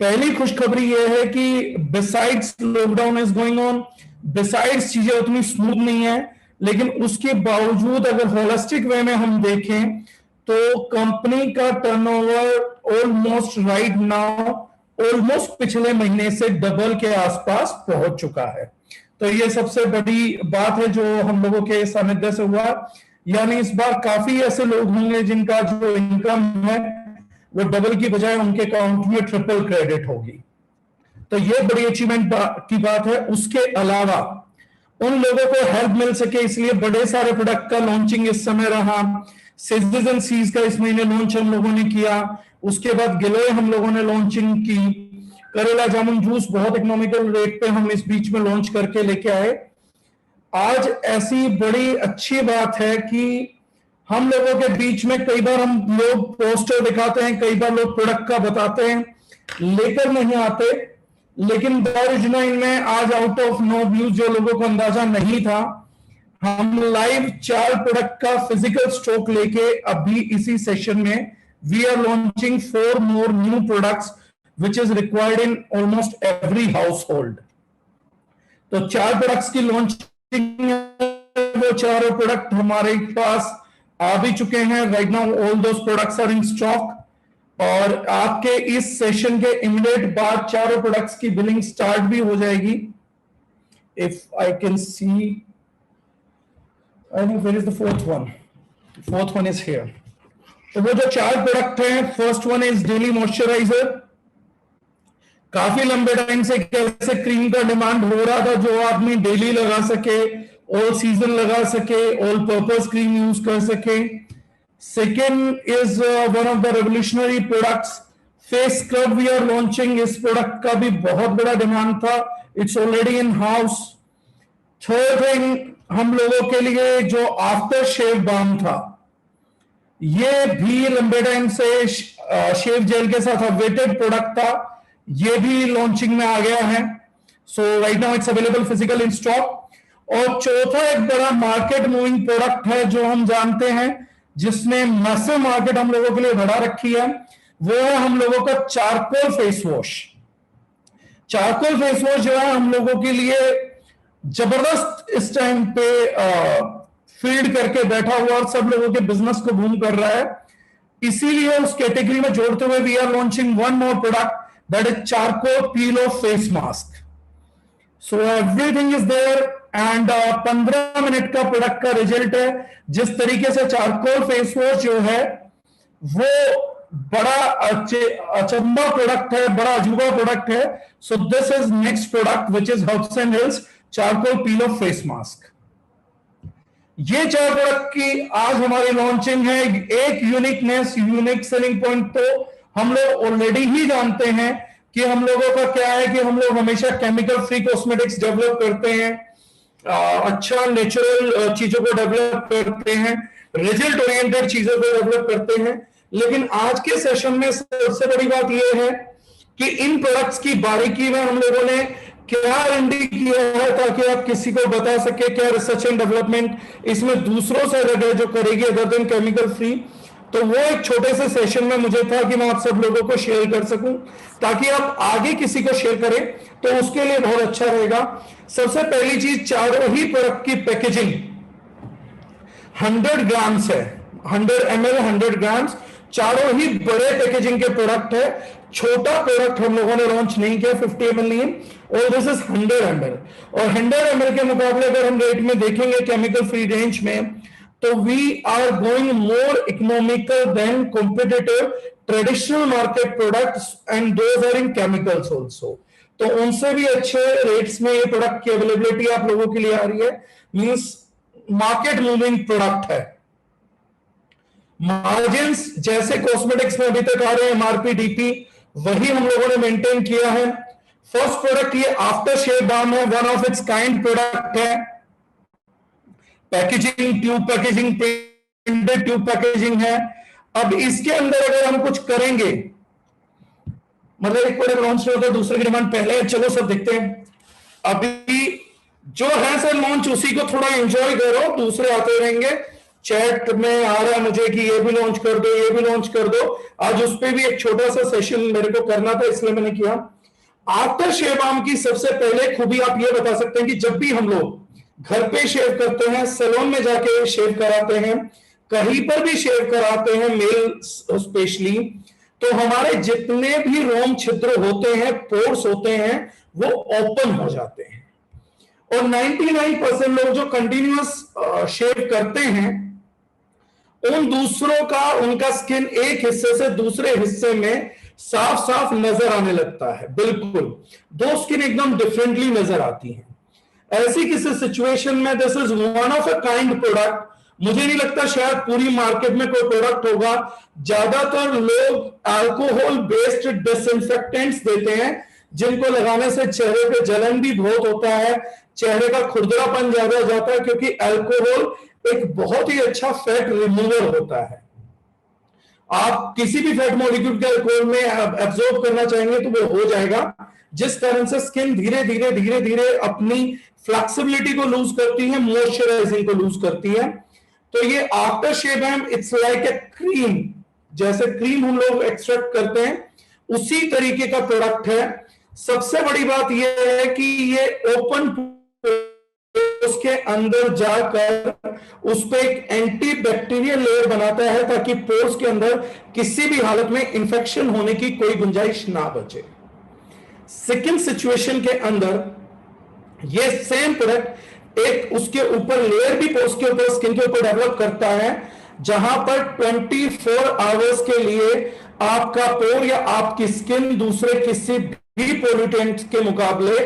पहली खुशखबरी यह है कि besides lockdown is going on, besides चीजें उतनी स्मूथ नहीं है, लेकिन उसके बावजूद अगर होलिस्टिक वे में हम देखें तो कंपनी का turnover almost right now almost पिछले महीने से डबल के आसपास पहुंच चुका है। तो ये सबसे बड़ी बात है जो हम लोगों के सानिध्य से हुआ, यानी इस बार काफी ऐसे लोग होंगे जिनका जो इनकम है वो डबल की बजाय उनके अकाउंट में ट्रिपल क्रेडिट होगी। तो ये बड़ी अचीवमेंट की बात है। उसके अलावा उन लोगों को हेल्प मिल सके इसलिए बड़े सारे प्रोडक्ट का लॉन्चिंग इस समय रहा। सीज़ एंड सीज का इस महीने लॉन्च हम लोगों ने किया, उसके बाद गिलोय हम लोगों ने लॉन्चिंग की, करेला जामुन जूस बहुत इकोनॉमिकल रेट पे हम इस बीच में लॉन्च करके लेके आए। आज ऐसी बड़ी अच्छी बात है कि हम लोगों के बीच में कई बार हम लोग पोस्टर दिखाते हैं, कई बार लोग प्रोडक्ट का बताते हैं, लेकर नहीं आते, लेकिन दारुजनाइन में आज आउट ऑफ नो व्यूज जो लोगों को अंदाजा नहीं था, हम लाइव 4 प्रोडक्ट का फिजिकल स्टॉक लेके अभी इसी सेशन में we are launching 4 more new products which is required in almost every household. तो 4 प्रोडक्ट्स की लॉन्चिंग, वो चारों प्रोडक्ट हमारे पास आ भी चुके हैं। Right now all those products are in stock और आपके इस सेशन के इमीडिएट बाद चारों प्रोडक्ट्स की बिलिंग स्टार्ट भी हो जाएगी। If I can see, I think where is the fourth one, fourth one is here. तो वो जो 4 प्रोडक्ट हैं, first one is daily moisturiser. काफी लंबे टाइम से कैसे क्रीम का डिमांड हो रहा था जो आदमी डेली लगा सके, ऑल सीजन लगा सके, ऑल पर्पस क्रीम यूज कर सके। Second is one of the revolutionary products, face scrub we are launching. इस प्रोडक्ट का भी बहुत बड़ा डिमांड था, it's already in house. Third thing, हम लोगों के लिए जो आफ्टर शेव बाम था, ये भी लंबे टाइम से शेव जेल के साथ वेटेड प्रोडक्ट था, ये भी लॉन्चिंग में आ गया है। So right now it's available physical in stock. और चौथा एक बड़ा मार्केट मूविंग प्रोडक्ट है जो हम जानते हैं, जिसने मैसिव मार्केट हम लोगों के लिए बढ़ा रखी है, वो है हम लोगों का charcoal face wash. Charcoal face wash जो है हम लोगों के लिए जबरदस्त इस टाइम पे फील्ड करके बैठा हुआ और सब लोगों के बिजनेस को बूम कर रहा है। इसीलिए उस कैटेगरी में जोड़ते हुए we are launching one more product that is charcoal peel off face mask. So everything is there and 15 minute का प्रोडक्ट का रिजल्ट है। जिस तरीके से चारकोल फेस वॉश जो है वो बड़ा अचंबा प्रोडक्ट है, बड़ा अजूबा प्रोडक्ट है। So this is next product which is herbs and hills charcoal peel off face mask. ये 4 प्रोडक्ट की आज हमारी लॉन्चिंग है। एक यूनिकनेस, यूनिक सेलिंग पॉइंट तो हम लोग ऑलरेडी ही जानते हैं कि हम लोगों का क्या है कि हम लोग हमेशा केमिकल फ्री कॉस्मेटिक्स डेवलप करते हैं, अच्छा नेचुरल चीजों को डेवलप करते हैं, रिजल्ट ओरिएंटेड चीजों को डेवलप करते हैं। लेकिन आज के सेशन में सबसे बड़ी बात यह है कि इन प्रोडक्ट्स की बारीकी में हम लोगों ने क्या R&D किया है ताकि आप किसी को बता सके, क्या रिसर्च एंड डेवलपमेंट इसमें दूसरों से अलग है जो करेगी अदर देन केमिकल फ्री। तो वो एक छोटे से सेशन में मुझे था कि मैं आप सब लोगों को शेयर कर सकूं ताकि आप आगे किसी को शेयर करें तो उसके लिए बहुत अच्छा रहेगा। सबसे पहली चीज, चारों ही प्रोडक्ट की पैकेजिंग 100 ग्राम्स है, 100 ml 100 ग्राम्स, चारों ही बड़े पैकेजिंग के प्रोडक्ट है। छोटा प्रोडक्ट हम लोगों ने लॉन्च नहीं किया, 50 ml नहीं, और दिस इज 100 ml। और 100 ml के मुकाबले अगर हम रेट में देखेंगे केमिकल फ्री रेंज में, तो we are going more economical than competitive traditional market products and those are in chemicals also. तो उनसे भी अच्छे रेट्स में ये प्रोडक्ट की अवेलेबिलिटी आप लोगों के लिए आ रही है, मींस मार्केट मूविंग प्रोडक्ट है। मार्जिन्स जैसे कॉस्मेटिक्स में अभी तक आ रहे हैं एमआरपी डीपी, वही हम लोगों ने मेंटेन किया है। फर्स्ट प्रोडक्ट ये आफ्टर शेव बाम है, one of its kind product है। Packaging tube packaging, printed tube packaging है। अब इसके अंदर अगर हम कुछ करेंगे, मतलब एक प्रोडक्ट लॉन्च होता है, दूसरे की डिमांड पहले है, चलो सब देखते हैं। अभी जो है सर लॉन्च उसी को थोड़ा एंजॉय करो, दूसरे आते रहेंगे। चैट में आ रहा है मुझे कि ये भी लॉन्च कर दो, ये भी लॉन्च कर दो। आज उस पर भी एक छोटा सा सेशन मेरे को करना था, इसलिए मैंने किया। आफ्टर शेव बाम की सबसे पहले खूबी आप ये बता सकते हैं कि जब भी हम लोग घर पे शेव करते हैं, सैलून में जाके शेव कराते हैं, कहीं पर भी शेव कराते हैं मेल स्पेशली, तो हमारे जितने भी रोम छिद्र होते हैं, पोर्स होते हैं, वो ओपन हो जाते हैं। और 99% लोग जो कंटिन्यूअस शेव करते हैं, उन दूसरों का उनका स्किन एक हिस्से से दूसरे हिस्से में साफ साफ नजर आने लगता है। बिल्कुल दो स्किन एकदम डिफरेंटली नजर आती हैं। ऐसी किसी सिचुएशन में this is one of a kind product. मुझे नहीं लगता शायद पूरी मार्केट में कोई प्रोडक्ट होगा। ज्यादातर लोग अल्कोहल बेस्ड डिसइंफेक्टेंट्स देते हैं, जिनको लगाने से चेहरे पे जलन भी बहुत होता है, चेहरे का खुरदरापन ज्यादा जाता है, क्योंकि अल्कोहल एक बहुत ही अच्छा फैट रिमूवर होता है। आप किसी भी फैट मॉलिक्यूल के अल्कोहल में एब्जॉर्ब करना चाहेंगे तो वो हो जाएगा, जिस कारण से स्किन धीरे धीरे धीरे धीरे अपनी फ्लेक्सिबिलिटी को लूज करती है, मॉइस्चराइजिंग को लूज करती है। तो ये after shave balm it's like a cream, जैसे क्रीम हम लोग एक्सट्रैक्ट करते हैं उसी तरीके का प्रोडक्ट है। सबसे बड़ी बात यह है कि ये ओपन उसके अंदर जाकर उस पर एक एंटी बैक्टीरियल लेयर बनाता है, ताकि पोर्स के अंदर किसी भी हालत में इंफेक्शन होने की कोई गुंजाइश ना बचे। सेकंड सिचुएशन के अंदर ये सेम प्रोडक्ट एक उसके ऊपर लेयर भी पोर्स के ऊपर, स्किन के ऊपर डेवलप करता है, जहां पर 24 आवर्स के लिए आपका पोर या आपकी स्किन दूसरे किसी भी पोल्यूटेंट के मुकाबले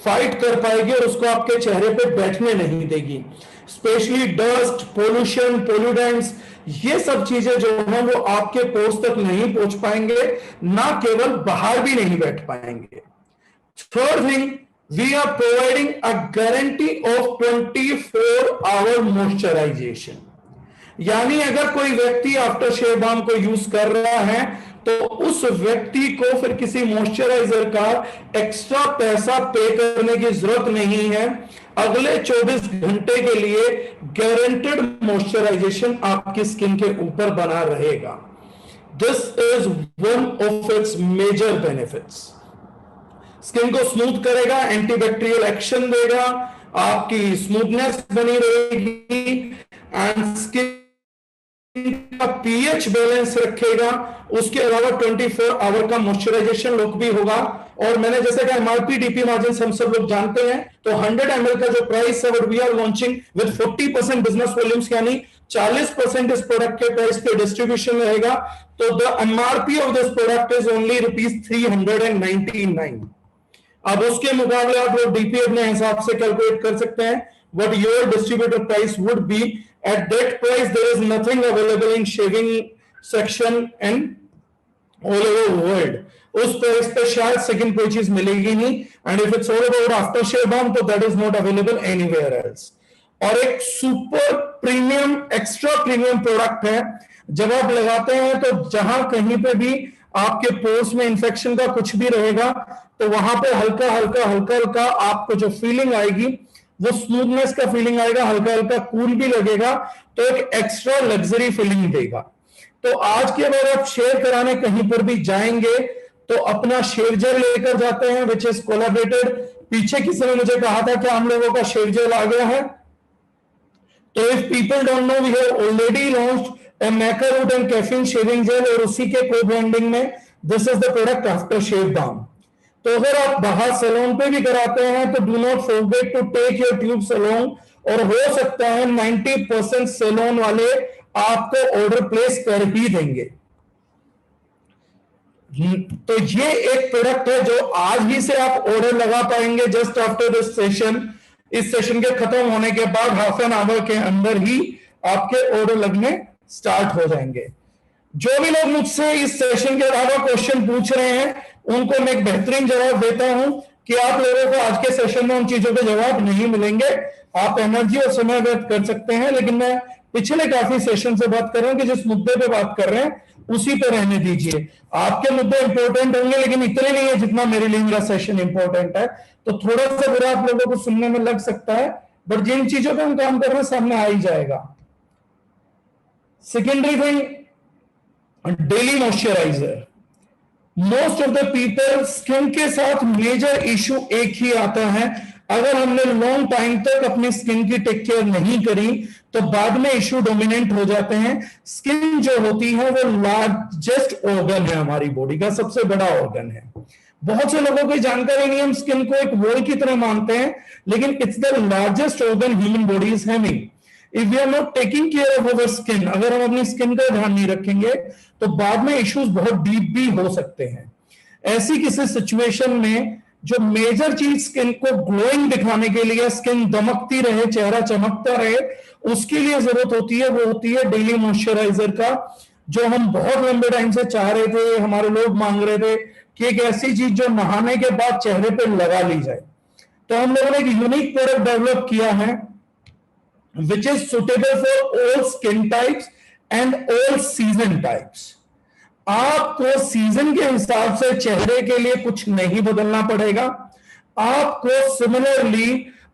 फाइट कर पाएगी और उसको आपके चेहरे पे बैठने नहीं देगी। स्पेशली डस्ट, पोल्यूशन, पोल्यूटेंट्स, ये सब चीजें जो हैं वो आपके पोर्स तक नहीं पहुंच पाएंगे, ना केवल बाहर भी नहीं बैठ पाएंगे। Third thing, we are providing a guarantee of 24 hour moisturisation. यानी अगर कोई व्यक्ति आफ्टर शेव बाम को यूज कर रहा है तो उस व्यक्ति को फिर किसी मॉइस्चराइजर का एक्स्ट्रा पैसा पे करने की जरूरत नहीं है। अगले 24 घंटे के लिए गारंटेड मॉइस्चराइजेशन आपकी स्किन के ऊपर बना रहेगा। This is one of its major benefits. Skin को स्मूथ करेगा, एंटीबैक्टीरियल एक्शन देगा, आपकी स्मूथनेस बनी रहेगी एंड स्किन का पीएच बैलेंस रखेगा। उसके अलावा 24 आवर का मॉइस्चराइजेशन लुक भी होगा। और मैंने जैसे कहा एमआरपी डीपी मार्जिन हम सब लोग जानते हैं, तो 100 ml का जो प्राइस है वो we are launching with 40% business volumes, यानी 40% इस प्रोडक्ट के प्राइस पे डिस्ट्रीब्यूशन रहेगा। तो the MRP of this product is only ₹399। अब उसके मुकाबले आप लोग डीपी अपने हिसाब से कैलकुलेट कर सकते हैं what your distributor price would be. At that price there is nothing available in shaving section and all over world. उस प्राइस पे शायद सेकंड कोई चीज मिलेगी नहीं, and if it's all about after shave balm तो that is not available anywhere else. और एक super premium extra premium product है, जब आप लगाते हैं तो जहां कहीं पे भी आपके पोर्स में इंफेक्शन का कुछ भी रहेगा तो वहां पे हल्का हल्का हल्का हल्का आपको जो फीलिंग आएगी वो स्मूथनेस का फीलिंग आएगा, हल्का हल्का कूल भी लगेगा, तो एक एक्स्ट्रा लग्जरी फीलिंग देगा। तो आज के अगर आप शेयर कराने कहीं पर भी जाएंगे तो अपना शेव जेल लेकर जाते हैं विच इज कोलैबोरेटेड। पीछे किसी ने मुझे कहा था कि हम लोगों का शेव जेल आ गया है, तो if people don't know we have already launched a maca root and caffeine shaving gel, और उसी के को ब्रांडिंग में this is the product after shave balm. तो अगर आप बाहर सैलून पे भी कराते हैं तो do not forget to take your tubes along, और हो सकता है 90% सैलून वाले आपको ऑर्डर प्लेस कर ही देंगे। तो ये एक प्रोडक्ट है जो आज ही से आप ऑर्डर लगा पाएंगे जस्ट आफ्टर दिस सेशन। इस सेशन के खत्म होने के बाद हाफ एन आवर के अंदर ही आपके ऑर्डर लगने स्टार्ट हो जाएंगे। जो भी लोग मुझसे इस सेशन के अलावा क्वेश्चन पूछ रहे हैं उनको मैं एक बेहतरीन जवाब देता हूं कि आप लोगों को आज के सेशन में उन चीजों के जवाब नहीं मिलेंगे। आप एनर्जी और समय व्यर्थ कर सकते हैं, लेकिन मैं पिछले काफी सेशन से बात कर रहा हूं कि जिस मुद्दे पे बात कर रहे हैं उसी पे रहने दीजिए। आपके मुद्दे इंपॉर्टेंट होंगे लेकिन इतने नहीं है जितना मेरे लिए मेरा सेशन इंपॉर्टेंट है, तो थोड़ा सा बुरा आप लोगों को सुनने में लग सकता है, बट जिन चीजों पे हम काम कर रहे हैं सामने आ ही जाएगा। Secondary thing, daily moisturiser. Most of the people skin के साथ मेजर इशू एक ही आता है, अगर हमने लॉन्ग टाइम तक अपनी स्किन की टेक केयर नहीं करी तो बाद में इशू डोमिनेंट हो जाते हैं। स्किन जो होती है वो लार्जेस्ट ऑर्गन है, हमारी बॉडी का सबसे बड़ा ऑर्गन है। बहुत से लोगों को जानकारी नहीं है, हम स्किन को एक वॉल की तरह मानते हैं, लेकिन it's the largest organ human body is having. If we are not taking care of our skin, अगर हम अपनी स्किन का ध्यान नहीं रखेंगे तो बाद में इश्यूज बहुत डीप भी हो सकते हैं। ऐसी किसी सिचुएशन में जो मेजर चीज स्किन को ग्लोइंग दिखाने के लिए, स्किन दमकती रहे, चेहरा चमकता रहे, उसके लिए जरूरत होती है, वो होती है डेली मॉइस्चराइजर का, जो हम बहुत लंबे टाइम से चाह रहे थे, हमारे लोग मांग रहे थे कि एक ऐसी चीज जो नहाने के बाद चेहरे पे लगा ली जाए। तो हम लोगों ने एक यूनिक प्रोडक्ट डेवलप किया है which is suitable for all skin types and all season types। आपको सीजन के हिसाब से चेहरे के लिए कुछ नहीं बदलना पड़ेगा, आपको सिमिलरली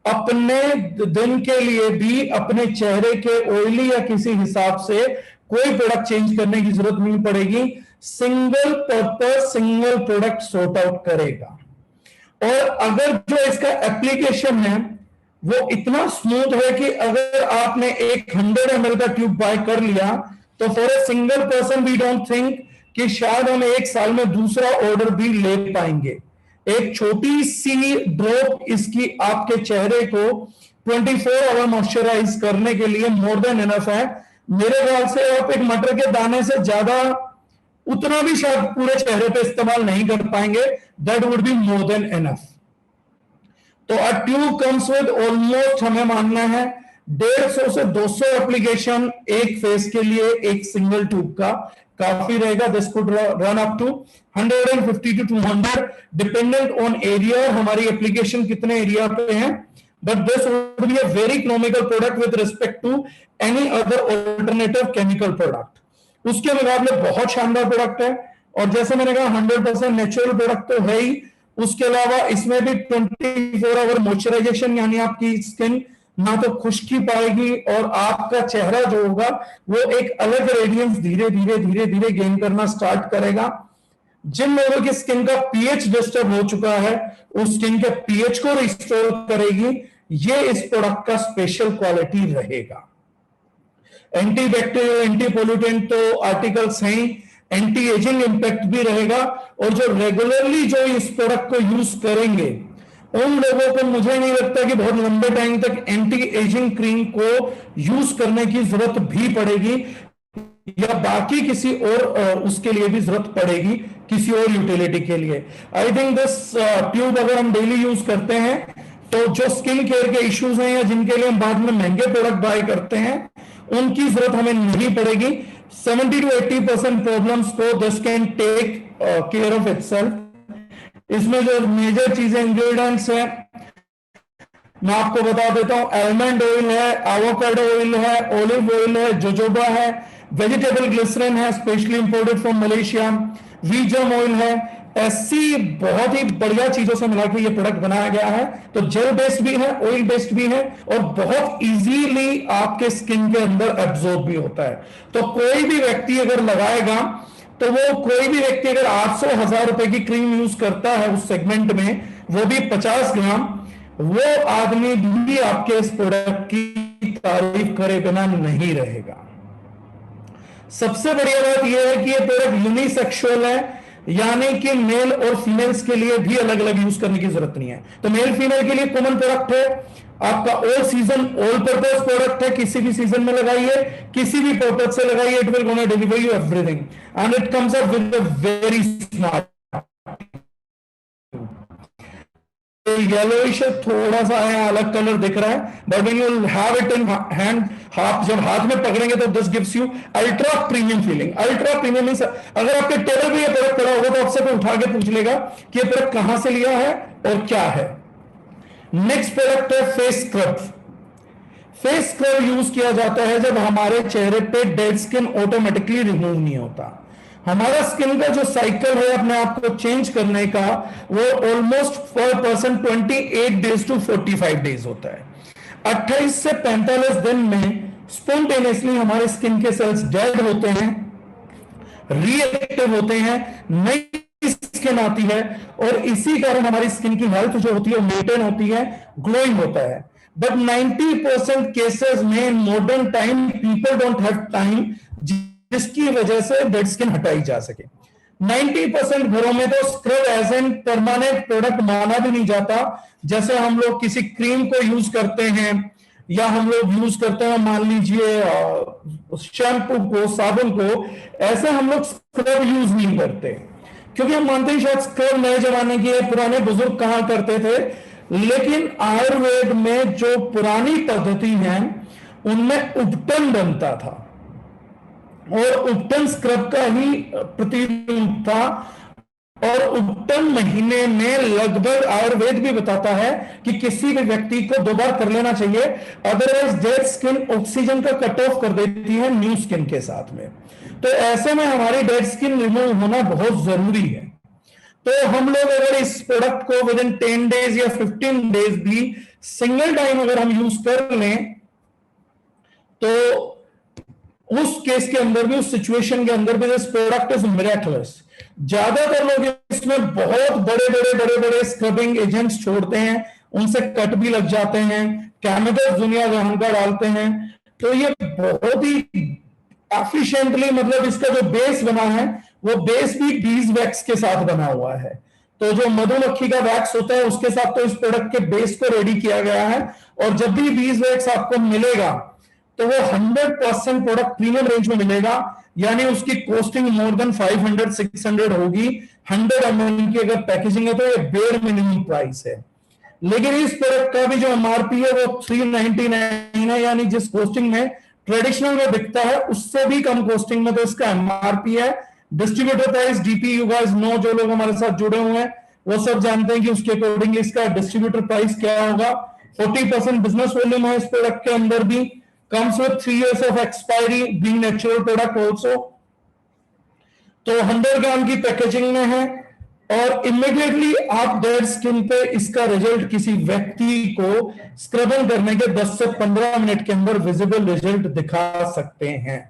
अपने दिन के लिए भी अपने चेहरे के ऑयली या किसी हिसाब से कोई प्रोडक्ट चेंज करने की जरूरत नहीं पड़ेगी। Single purpose single product sort out करेगा। और अगर जो इसका एप्लीकेशन है वो इतना स्मूथ है कि अगर आपने एक 100 ml का ट्यूब बाय कर लिया तो for a single person we don't think कि शायद हम एक साल में दूसरा ऑर्डर भी ले पाएंगे। एक छोटी सी ड्रॉप इसकी आपके चेहरे को 24 आवर मॉइस्चराइज करने के लिए मोर देन इनफ है। मेरे ख्याल से आप एक मटर के दाने से ज्यादा उतना भी शायद पूरे चेहरे पे इस्तेमाल नहीं कर पाएंगे, that would be more than enough. तो a tube comes with almost, हमें मानना है 150 से 200 एप्लीकेशन एक फेस के लिए, एक सिंगल ट्यूब का काफी रहेगा। This could run up to 150 to 200 dependent on area, हमारी एप्लीकेशन कितने एरिया पे है। But this would be a very economical product with respect to any other alternative chemical product. उसके मुकाबले बहुत शानदार प्रोडक्ट है। और जैसे मैंने कहा 100% नेचुरल प्रोडक्ट तो है ही, उसके अलावा इसमें भी 24 आवर मॉइस्चराइजेशन, यानी आपकी स्किन ना तो खुश्की पाएगी और आपका चेहरा जो होगा वो एक अलग रेडियंस धीरे धीरे धीरे धीरे गेन करना स्टार्ट करेगा। जिन लोगों की स्किन का पीएच डिस्टर्ब हो चुका है उस स्किन के पीएच को रिस्टोर करेगी। ये इस प्रोडक्ट का स्पेशल क्वालिटी रहेगा। एंटी बैक्टीरियल, एंटी पोल्यूटेंट तो आर्टिकल्स हैं, एंटी एजिंग इंपैक्ट भी रहेगा। और जो रेगुलरली जो इस प्रोडक्ट को यूज करेंगे उन लोगों को मुझे नहीं लगता कि बहुत लंबे टाइम तक एंटी एजिंग क्रीम को यूज करने की जरूरत भी पड़ेगी या बाकी किसी और उसके लिए भी जरूरत पड़ेगी, किसी और यूटिलिटी के लिए। आई थिंक दिस ट्यूब अगर हम डेली यूज करते हैं तो जो स्किन केयर के इश्यूज हैं या जिनके लिए हम बाद में महंगे प्रोडक्ट बाय करते हैं उनकी जरूरत हमें नहीं पड़ेगी। 70 to 80% प्रॉब्लम्स को this can take care of itself. इसमें जो मेजर चीजें इंग्रेडिएंट्स हैं मैं आपको बता देता हूं। आलमंड ऑयल है, एवोकाडो ऑयल है, ऑलिव ऑयल है, जोजोबा है, वेजिटेबल ग्लिसरीन है स्पेशली इंपोर्टेड फ्रॉम मलेशिया, वीजम ऑयल है। ऐसी बहुत ही बढ़िया चीजों से मिला के ये प्रोडक्ट बनाया गया है। तो जेल बेस्ड भी है, ऑयल बेस्ड भी है और बहुत इजीली आपके स्किन के अंदर एब्जॉर्ब भी होता है। तो कोई भी व्यक्ति अगर लगाएगा तो वो कोई भी व्यक्ति अगर 800-1000 रुपए की क्रीम यूज करता है उस सेगमेंट में, वो भी 50 ग्राम, वो आदमी भी आपके इस प्रोडक्ट की तारीफ करे बिना नहीं रहेगा। सबसे बढ़िया बात यह है कि ये प्रोडक्ट यूनिसेक्सुअल है, यानी कि मेल और फीमेल्स के लिए भी अलग अलग यूज करने की जरूरत नहीं है। तो मेल फीमेल के लिए कॉमन प्रोडक्ट है, आपका all season all purpose product है। किसी भी सीजन में लगाइए, किसी भी पर्पस से लगाइए, it will gonna deliver you everything and it comes up with a very smart yellowish, थोड़ा सा है अलग कलर दिख रहा है, but when you have it in hand, हाथ जब हाथ में पकड़ेंगे तो this gives you ultra premium feeling. Ultra premium means अगर आपके टेबल पे ये प्रोडक्ट पड़ा होगा तो आपसे कोई उठा के पूछ लेगा कि ये प्रोडक्ट कहां से लिया है और क्या है। नेक्स्ट प्रोडक्ट है face scrub. Face scrub use किया जाता है जब हमारे चेहरे पे डेड स्किन ऑटोमेटिकली रिमूव नहीं होता। हमारा स्किन का जो साइकिल है अपने आप को चेंज करने का, वो ऑलमोस्ट पर पर्सन 28 days to 45 days होता है। 28 से 45 दिन में स्पॉन्टेनियसली हमारे स्किन के सेल्स डेड होते हैं, रिएक्टिव होते हैं, नई स्किन आती है, और इसी कारण हमारी स्किन की हेल्थ जो होती है मेंटेन होती है, ग्लोइंग होता है। बट 90% केसेस में in modern time people don't have time जिसकी वजह से डेड स्किन हटाई जा सके। 90% घरों में तो scrub as an permanent product माना भी नहीं जाता। जैसे हम लोग किसी क्रीम को यूज करते हैं या हम लोग यूज करते हैं मान लीजिए शैम्पू को, साबुन को, ऐसे हम लोग स्क्रब यूज नहीं करते, क्योंकि हम मानते हैं शायद स्क्रब नए जमाने की है, पुराने बुजुर्ग कहां करते थे। लेकिन आयुर्वेद में जो पुरानी पद्धति है उनमें उपटन बनता था, और उपटन स्क्रब का ही प्रतिरूप था, और उपटन महीने में लगभग आयुर्वेद भी बताता है कि किसी भी व्यक्ति को 2 बार कर लेना चाहिए, अदरवाइज डेड स्किन ऑक्सीजन का कट ऑफ कर देती है न्यू स्किन के साथ में। तो ऐसे में हमारी डेड स्किन रिमूव होना बहुत जरूरी है। तो हम लोग अगर इस प्रोडक्ट को विद इन 10 डेज या 15 डेज भी सिंगल टाइम अगर हम यूज कर लें, तो उस केस के अंदर भी, उस सिचुएशन के अंदर भी दिस प्रोडक्ट इज मिरेकलस। ज्यादातर लोग इसमें बहुत बड़े बड़े बड़े बड़े स्क्रबिंग एजेंट्स छोड़ते हैं, उनसे कट भी लग जाते हैं, केमिकल्स दुनिया जहां का डालते हैं। तो ये बहुत ही एफिशिएंटली, मतलब इसका जो बेस बना है वो बेस भी बीज वैक्स के साथ बना हुआ है। तो जो मधुमक्खी का वैक्स होता है उसके साथ तो इस प्रोडक्ट के बेस को रेडी किया गया है, और जब भी बीज वैक्स आपको मिलेगा तो वो 100% प्रोडक्ट प्रीमियम रेंज में मिलेगा, यानी उसकी कॉस्टिंग मोर देन 500-600 होगी। 100 ml की अगर पैकेजिंग है तो ये बेयर मिनिमम प्राइस है। लेकिन इस प्रोडक्ट का भी जो एमआरपी है वो 399 है, यानी जिस कॉस्टिंग में ट्रेडिशनल में बिकता है उससे भी कम कॉस्टिंग में तो इसका एमआरपी है। Distributor price DP, you guys know, जो लोग हमारे साथ जुड़े हुए हैं वो सब जानते हैं कि उसके अकॉर्डिंग इसका डिस्ट्रीब्यूटर प्राइस क्या होगा। 40% बिजनेस वॉल्यूम है इस प्रोडक्ट के अंदर भी, comes with 3 years of expiry, being natural product also। तो 100 ग्राम की पैकेजिंग में है, और इमीडिएटली आप डेड स्किन पे इसका रिजल्ट किसी व्यक्ति को स्क्रबिंग करने के 10 से 15 मिनट के अंदर विजिबल रिजल्ट दिखा सकते हैं।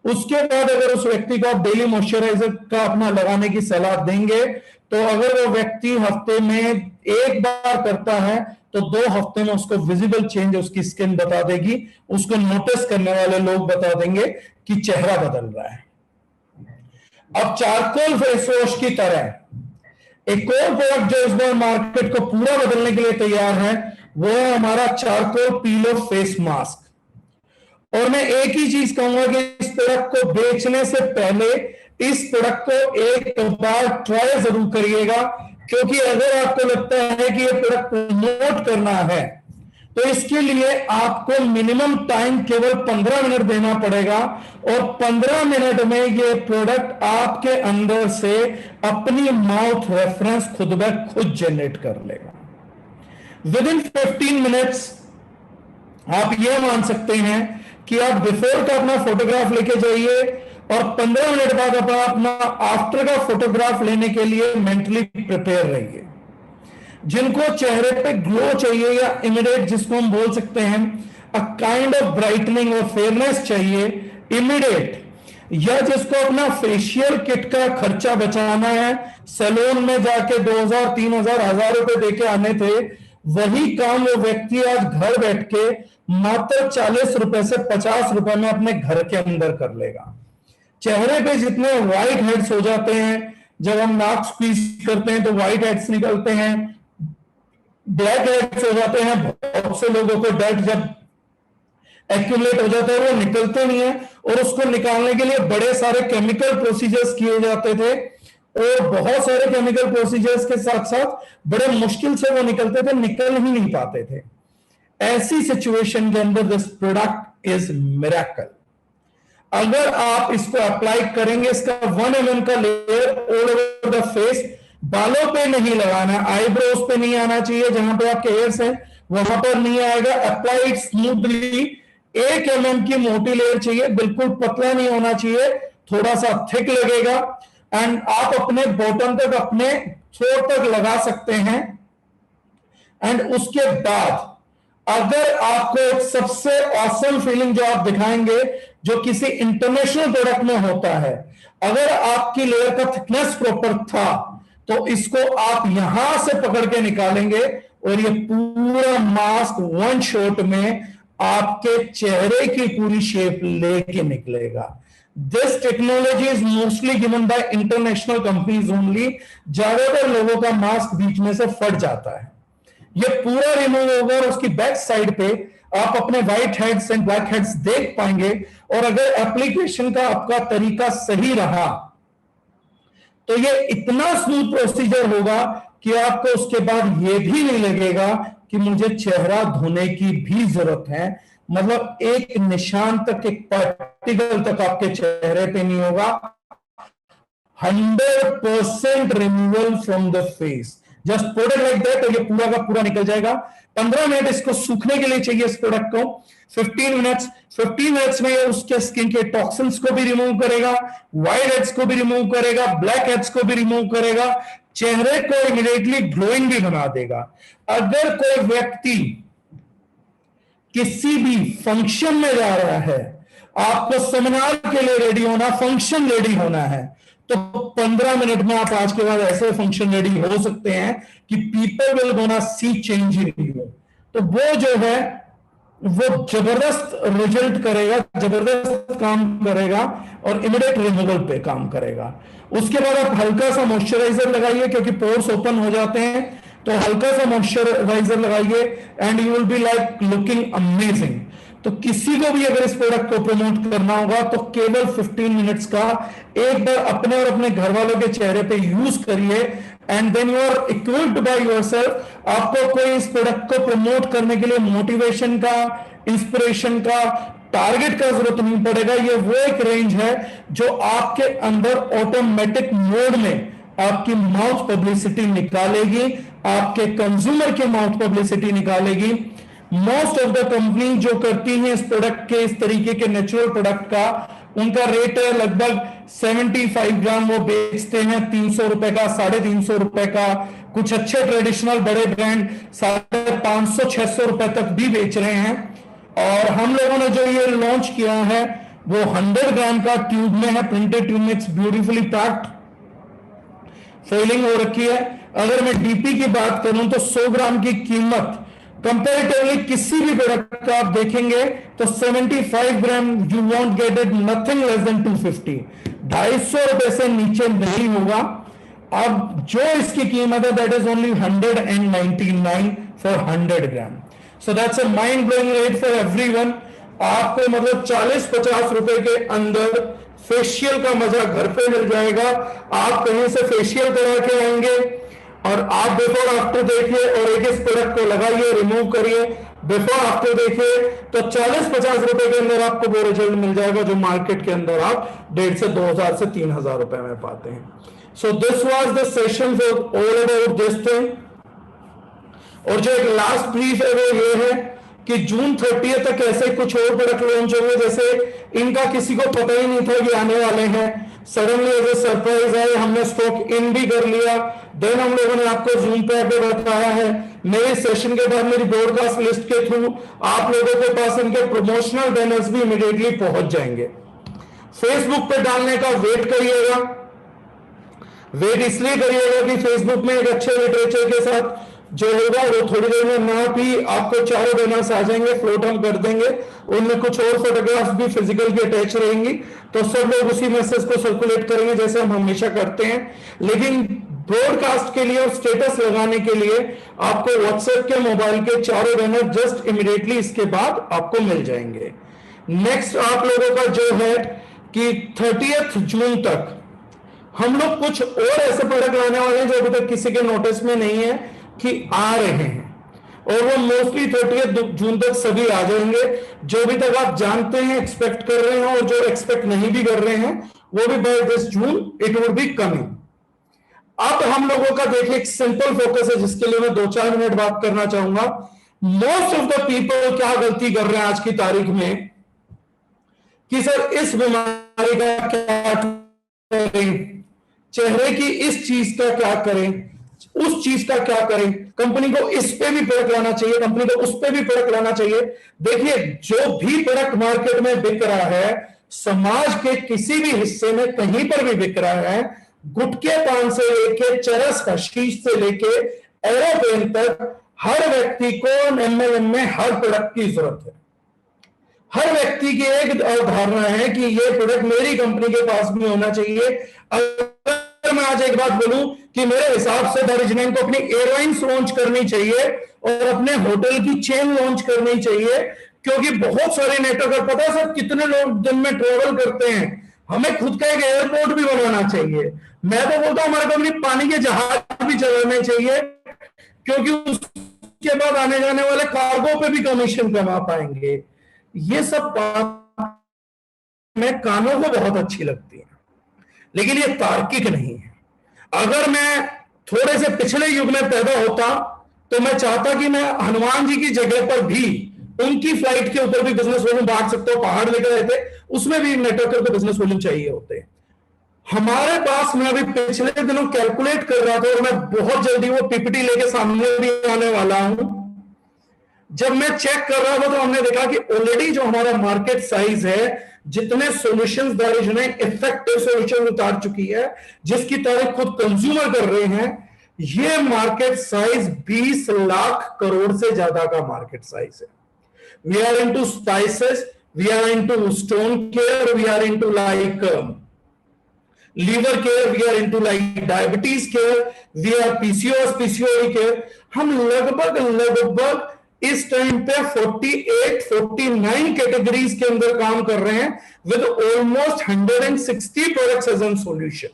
उसके बाद अगर उस व्यक्ति को आप डेली मॉइस्चराइजर का अपना लगाने की सलाह देंगे, तो अगर वो व्यक्ति हफ्ते में 1 बार करता है तो 2 हफ्ते में उसको विजिबल चेंज उसकी स्किन बता देगी, उसको नोटिस करने वाले लोग बता देंगे कि चेहरा बदल रहा है। अब चारकोल फेस वॉश की तरह एक और प्रोडक्ट जो इस बार मार्केट को पूरा बदलने के लिए तैयार है वो है हमारा charcoal peel off face mask. और मैं एक ही चीज कहूंगा कि इस प्रोडक्ट को बेचने से पहले इस प्रोडक्ट को एक बार ट्राई जरूर करिएगा, क्योंकि अगर आपको लगता है कि ये प्रोडक्ट प्रमोट करना है तो इसके लिए आपको मिनिमम टाइम केवल 15 मिनट देना पड़ेगा, और 15 मिनट में ये प्रोडक्ट आपके अंदर से अपनी माउथ रेफरेंस खुद ब खुद जनरेट कर लेगा। विद इन 15 मिनट्स आप ये मान सकते हैं कि आप बिफोर का अपना फोटोग्राफ लेके जाइए, और 15 मिनट बाद अपना आफ्टर का फोटोग्राफ लेने के लिए मेंटली प्रिपेयर रहिए। जिनको चेहरे पे ग्लो चाहिए, या इमीडिएट जिसको हम बोल सकते हैं अ काइंड ऑफ ब्राइटनिंग और फेयरनेस चाहिए इमीडिएट, या जिसको अपना फेशियल किट का खर्चा बचाना है, सैलून में जाके 2000-3000 रुपए देके आने थे, वही काम वो व्यक्ति आज घर बैठ के मात्र 40 रुपए से 50 रुपए में अपने घर के अंदर कर लेगा। चेहरे पे जितने व्हाइट हेड्स हो जाते हैं, जब हम नाक स्क्वीज करते हैं तो व्हाइट हेड्स निकलते हैं, ब्लैक हेड्स हो जाते हैं, बहुत से लोगों को डर्ट जब एक्यूमुलेट हो जाता है वो निकलते नहीं है, और उसको निकालने के लिए बड़े सारे केमिकल प्रोसीजर्स किए जाते थे, और बहुत सारे केमिकल प्रोसीजर्स के साथ साथ बड़े मुश्किल से वो निकलते थे, निकल ही नहीं पाते थे। ऐसी सिचुएशन के अंदर दिस प्रोडक्ट इज मिरेकल। अगर आप इसको अप्लाई करेंगे, इसका 1 mm का layer all over the face, बालों पे नहीं लगाना, आईब्रोज पे नहीं आना चाहिए, जहां पे आपके हेयर्स हैं वहां पर नहीं आएगा। अप्लाई स्मूथली, 1 mm की मोटी लेयर चाहिए, बिल्कुल पतला नहीं होना चाहिए, थोड़ा सा थिक लगेगा, एंड आप अपने बॉटम तक, अपने थ्रोट तक लगा सकते हैं। एंड उसके बाद अगर आपको एक सबसे ऑसम फीलिंग जो आप दिखाएंगे, जो किसी इंटरनेशनल प्रोडक्ट में होता है, अगर आपकी लेयर का थिकनेस प्रॉपर था, तो इसको आप यहां से पकड़ के निकालेंगे और ये पूरा मास्क वन शॉट में आपके चेहरे की पूरी शेप लेके निकलेगा। This technology is mostly given by international companies only. ज्यादातर लोगों का मास्क बीच में से फट जाता है। ये पूरा रिमूव होगा और उसकी बैक साइड पे आप अपने white heads and black heads देख पाएंगे। और अगर एप्लीकेशन का आपका तरीका सही रहा तो ये इतना स्मूथ प्रोसीजर होगा कि आपको उसके बाद ये भी नहीं लगेगा कि मुझे चेहरा धोने की भी जरूरत है। मतलब एक निशान तक, एक पार्टिकल तक आपके चेहरे पे नहीं होगा। 100% removal from the face. Just product like that, तो ये पूरा का पूरा निकल जाएगा। 15 मिनट इसको सूखने के लिए चाहिए इस प्रोडक्ट को। 15 मिनट्स में ये उसके स्किन के टॉक्सिन्स को भी रिमूव करेगा, व्हाइट हेड्स को भी रिमूव करेगा, ब्लैक हेड्स को भी रिमूव करेगा, चेहरे को इमीडिएटली ग्लोइंग भी बना देगा। अगर कोई व्यक्ति किसी भी फंक्शन में जा रहा है, आपको सेमिनार के लिए रेडी होना, फंक्शन रेडी होना है, तो 15 मिनट में आप आज के बाद ऐसे फंक्शन रेडी हो सकते हैं कि people will gonna see change in you. तो वो जो है वो जबरदस्त रिजल्ट करेगा, जबरदस्त काम करेगा और इमीडिएट रिमूवल पे काम करेगा। उसके बाद आप हल्का सा मॉइस्चराइजर लगाइए, क्योंकि पोर्स ओपन हो जाते हैं, तो हल्का सा मॉइस्चराइजर लगाइए and you will be like looking amazing. तो किसी को भी अगर इस प्रोडक्ट को प्रमोट करना होगा तो केवल 15 मिनट्स का एक बार अपने और अपने घर वालों के चेहरे पे यूज करिए and then you are equipped by yourself. आपको कोई इस प्रोडक्ट को प्रमोट करने के लिए मोटिवेशन का, इंस्पिरेशन का, टारगेट का जरूरत नहीं पड़ेगा। ये वो एक रेंज है जो आपके अंदर ऑटोमेटिक मोड में आपकी माउथ पब्लिसिटी निकालेगी, आपके कंज्यूमर की माउथ पब्लिसिटी निकालेगी। मोस्ट ऑफ द कंपनी जो करती हैं इस प्रोडक्ट के, इस तरीके के नेचुरल प्रोडक्ट का, उनका रेट है लगभग 75 ग्राम वो बेचते हैं 300 रुपए का, 350 रुपए का। कुछ अच्छे ट्रेडिशनल बड़े ब्रांड 550 600 रुपए तक भी बेच रहे हैं। और हम लोगों ने जो ये लॉन्च किया है वो 100 ग्राम का ट्यूब में है, प्रिंटेड ट्यूब में। इट्स ब्यूटीफुली पैक्ड, फॉइलिंग हो रखी है। अगर मैं डीपी की बात करूं तो 100 ग्राम की कीमत कंपैरेटिवली किसी भी प्रोडक्ट का आप देखेंगे तो 75 gram you want get it nothing less than 250, 250 रुपए से नीचे नहीं होगा। अब जो इसकी कीमत है that is only 199 for 100 gram. So that's a mind blowing rate for everyone. आपको मतलब 40-50 रुपए के अंदर फेशियल का मजा घर पे मिल जाएगा। आप कहीं से फेशियल करा के आएंगे और आप बिफोर आफ्टर देखिए और एक इस प्रोडक्ट को लगाइए, रिमूव करिए, बिफोर आफ्टर देखिए, तो 40-50 रुपए के अंदर आपको वो रिजल्ट मिल जाएगा जो मार्केट के अंदर आप 1,500 से 2,000 से 3,000 रुपए में पाते हैं। So this was the session for all about this thing. और जो एक लास्ट ब्रीफ है वो ये है कि जून 30 तक ऐसे कुछ और प्रोडक्ट लॉन्च होंगे, जैसे इनका किसी को पता ही नहीं था कि आने वाले हैं। सडनली एज ए सरप्राइज है, हमने स्टॉक इन भी कर लिया। देन हम लोगों ने आपको जूम पे बताया है। मेरे सेशन के बाद मेरी ब्रॉडकास्ट लिस्ट के थ्रू आप लोगों के पास इनके प्रमोशनल बैनर्स भी इमीडिएटली पहुंच जाएंगे। फेसबुक पे डालने का वेट करिएगा। वेट इसलिए करिएगा कि फेसबुक में एक अच्छे लिटरेचर के साथ जो होगा वो थोड़ी देर में ना भी आपको चारों बैनर्स आ जाएंगे, फ्लोट हम कर देंगे। उनमें कुछ और फोटोग्राफ्स भी फिजिकल की अटैच रहेंगी, तो सब लोग उसी मैसेज को सर्कुलेट करेंगे जैसे हम हमेशा करते हैं। लेकिन ब्रॉडकास्ट के लिए और स्टेटस लगाने के लिए आपको व्हाट्सएप के मोबाइल के चारों बैनर जस्ट इमीडिएटली इसके बाद आपको मिल जाएंगे। नेक्स्ट आप लोगों का जो है कि 30 जून तक हम लोग कुछ और ऐसे प्रोडक्ट लाने वाले हैं जो अभी तक किसी के नोटिस में नहीं है कि आ रहे हैं, और वो मोस्टली 30 जून तक सभी आ जाएंगे। जो भी तक आप जानते हैं, एक्सपेक्ट कर रहे हैं, और जो एक्सपेक्ट नहीं भी कर रहे हैं वो भी by this June it would be coming. अब हम लोगों का देखिए एक सिंपल फोकस है जिसके लिए मैं 2-4 मिनट बात करना चाहूंगा। मोस्ट ऑफ द पीपल क्या गलती कर रहे हैं आज की तारीख में कि सर इस बीमारी का क्या करें, चेहरे की इस चीज का क्या करें, उस चीज का क्या करें, कंपनी को इस पे भी प्रोडक्ट लाना चाहिए, कंपनी को उस पे भी प्रोडक्ट लाना चाहिए। देखिए, जो भी प्रोडक्ट मार्केट में बिक रहा है, समाज के किसी भी हिस्से में कहीं पर भी बिक रहा है, गुटके पान से लेके चरस हशीश से लेके एरोप्लेन तक, हर व्यक्ति को एमएलएम में हर प्रोडक्ट की जरूरत है। हर व्यक्ति की एक अवधारणा है कि ये प्रोडक्ट मेरी कंपनी के पास भी होना चाहिए। अगर मैं आज एक बात बोलूं कि मेरे हिसाब से दारुजनैन को अपनी एयरलाइंस लॉन्च करनी चाहिए और अपने होटल की चेन लॉन्च करनी चाहिए, क्योंकि बहुत सारे नेटवर्क, पता है सर कितने लोग दिन में ट्रेवल करते हैं, हमें खुद का एक एयरपोर्ट भी बनाना चाहिए। मैं तो बोलता हूं हमारी कंपनी पानी के जहाज भी चलाने चाहिए, क्योंकि उसके बाद आने जाने वाले कार्गो पे भी कमीशन कमा पाएंगे। ये सब बात में कानों को बहुत अच्छी लगती है, लेकिन ये तार्किक नहीं है। अगर मैं थोड़े से पिछले युग में पैदा होता तो मैं चाहता कि मैं हनुमान जी की जगह पर भी उनकी फ्लाइट के ऊपर भी बिजनेस वॉल्यूम बांट सकता हूं, पहाड़ लेकर आए थे, उसमें भी नेटवर्कर को बिजनेस वॉल्यूम चाहिए होते हैं। हमारे पास, मैं अभी पिछले दिनों कैलकुलेट कर रहा था और मैं बहुत जल्दी वो पीपीटी लेके सामने भी आने वाला हूं। जब मैं चेक कर रहा था तो हमने देखा कि ऑलरेडी जो हमारा मार्केट साइज है, जितने सॉल्यूशंस दारुजनैन इफेक्टिव सॉल्यूशन उतार चुकी है, जिसकी तारीफ खुद कंज्यूमर कर रहे हैं, ये मार्केट साइज 20 लाख करोड़ से ज्यादा का मार्केट साइज है। We are into spices, we are into stone care, we are into like liver care, we are into like diabetes care, we are PCOS PCOD care. हम लगभग इस टाइम पे 48-49 categories के अंदर काम कर रहे हैं, with almost 160 products as an solution,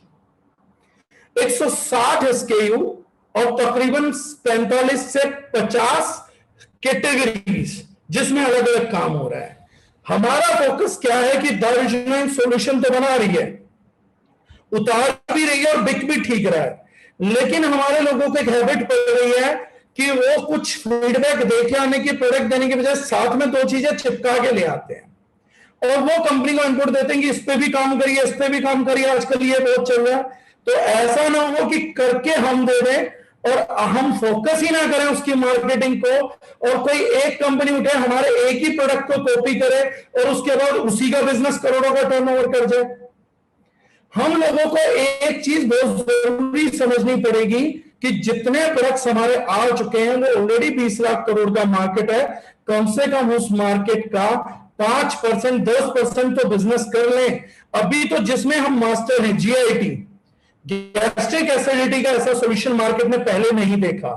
160 SKU और तकरीबन 45 से 50 कैटेगरीज जिसमें अलग अलग काम हो रहा है। हमारा फोकस क्या है कि दारुजनैन सॉल्यूशन तो बना रही है, उतार भी रही है और बिक भी ठीक रहा है, लेकिन हमारे लोगों को एक हैबिट पड़ रही है कि वो कुछ फीडबैक देके आने की, प्रोडक्ट देने के बजाय साथ में दो चीजें चिपका के ले आते हैं और वो कंपनी को इनपुट देते हैं कि इस पे भी काम करिए, इस पे भी काम करिए, आजकल ये बहुत चल रहा है। तो ऐसा ना हो कि करके हम दे दें और हम फोकस ही ना करें उसकी मार्केटिंग को, और कोई एक कंपनी उठे हमारे एक ही प्रोडक्ट को कॉपी करे और उसके बाद उसी का बिजनेस करोड़ों का टर्नओवर कर जाए। हम लोगों को एक चीज बहुत जरूरी समझनी पड़ेगी कि जितने प्रोडक्ट्स हमारे आ चुके हैं वो ऑलरेडी 20 लाख करोड़ का मार्केट है। कम से कम उस मार्केट का 5%, 10% तो बिजनेस कर लें। अभी तो जिसमें हम मास्टर हैं, जीआईटी, गैस्ट्रिक एसिडिटी का ऐसा सॉल्यूशन मार्केट में पहले नहीं देखा,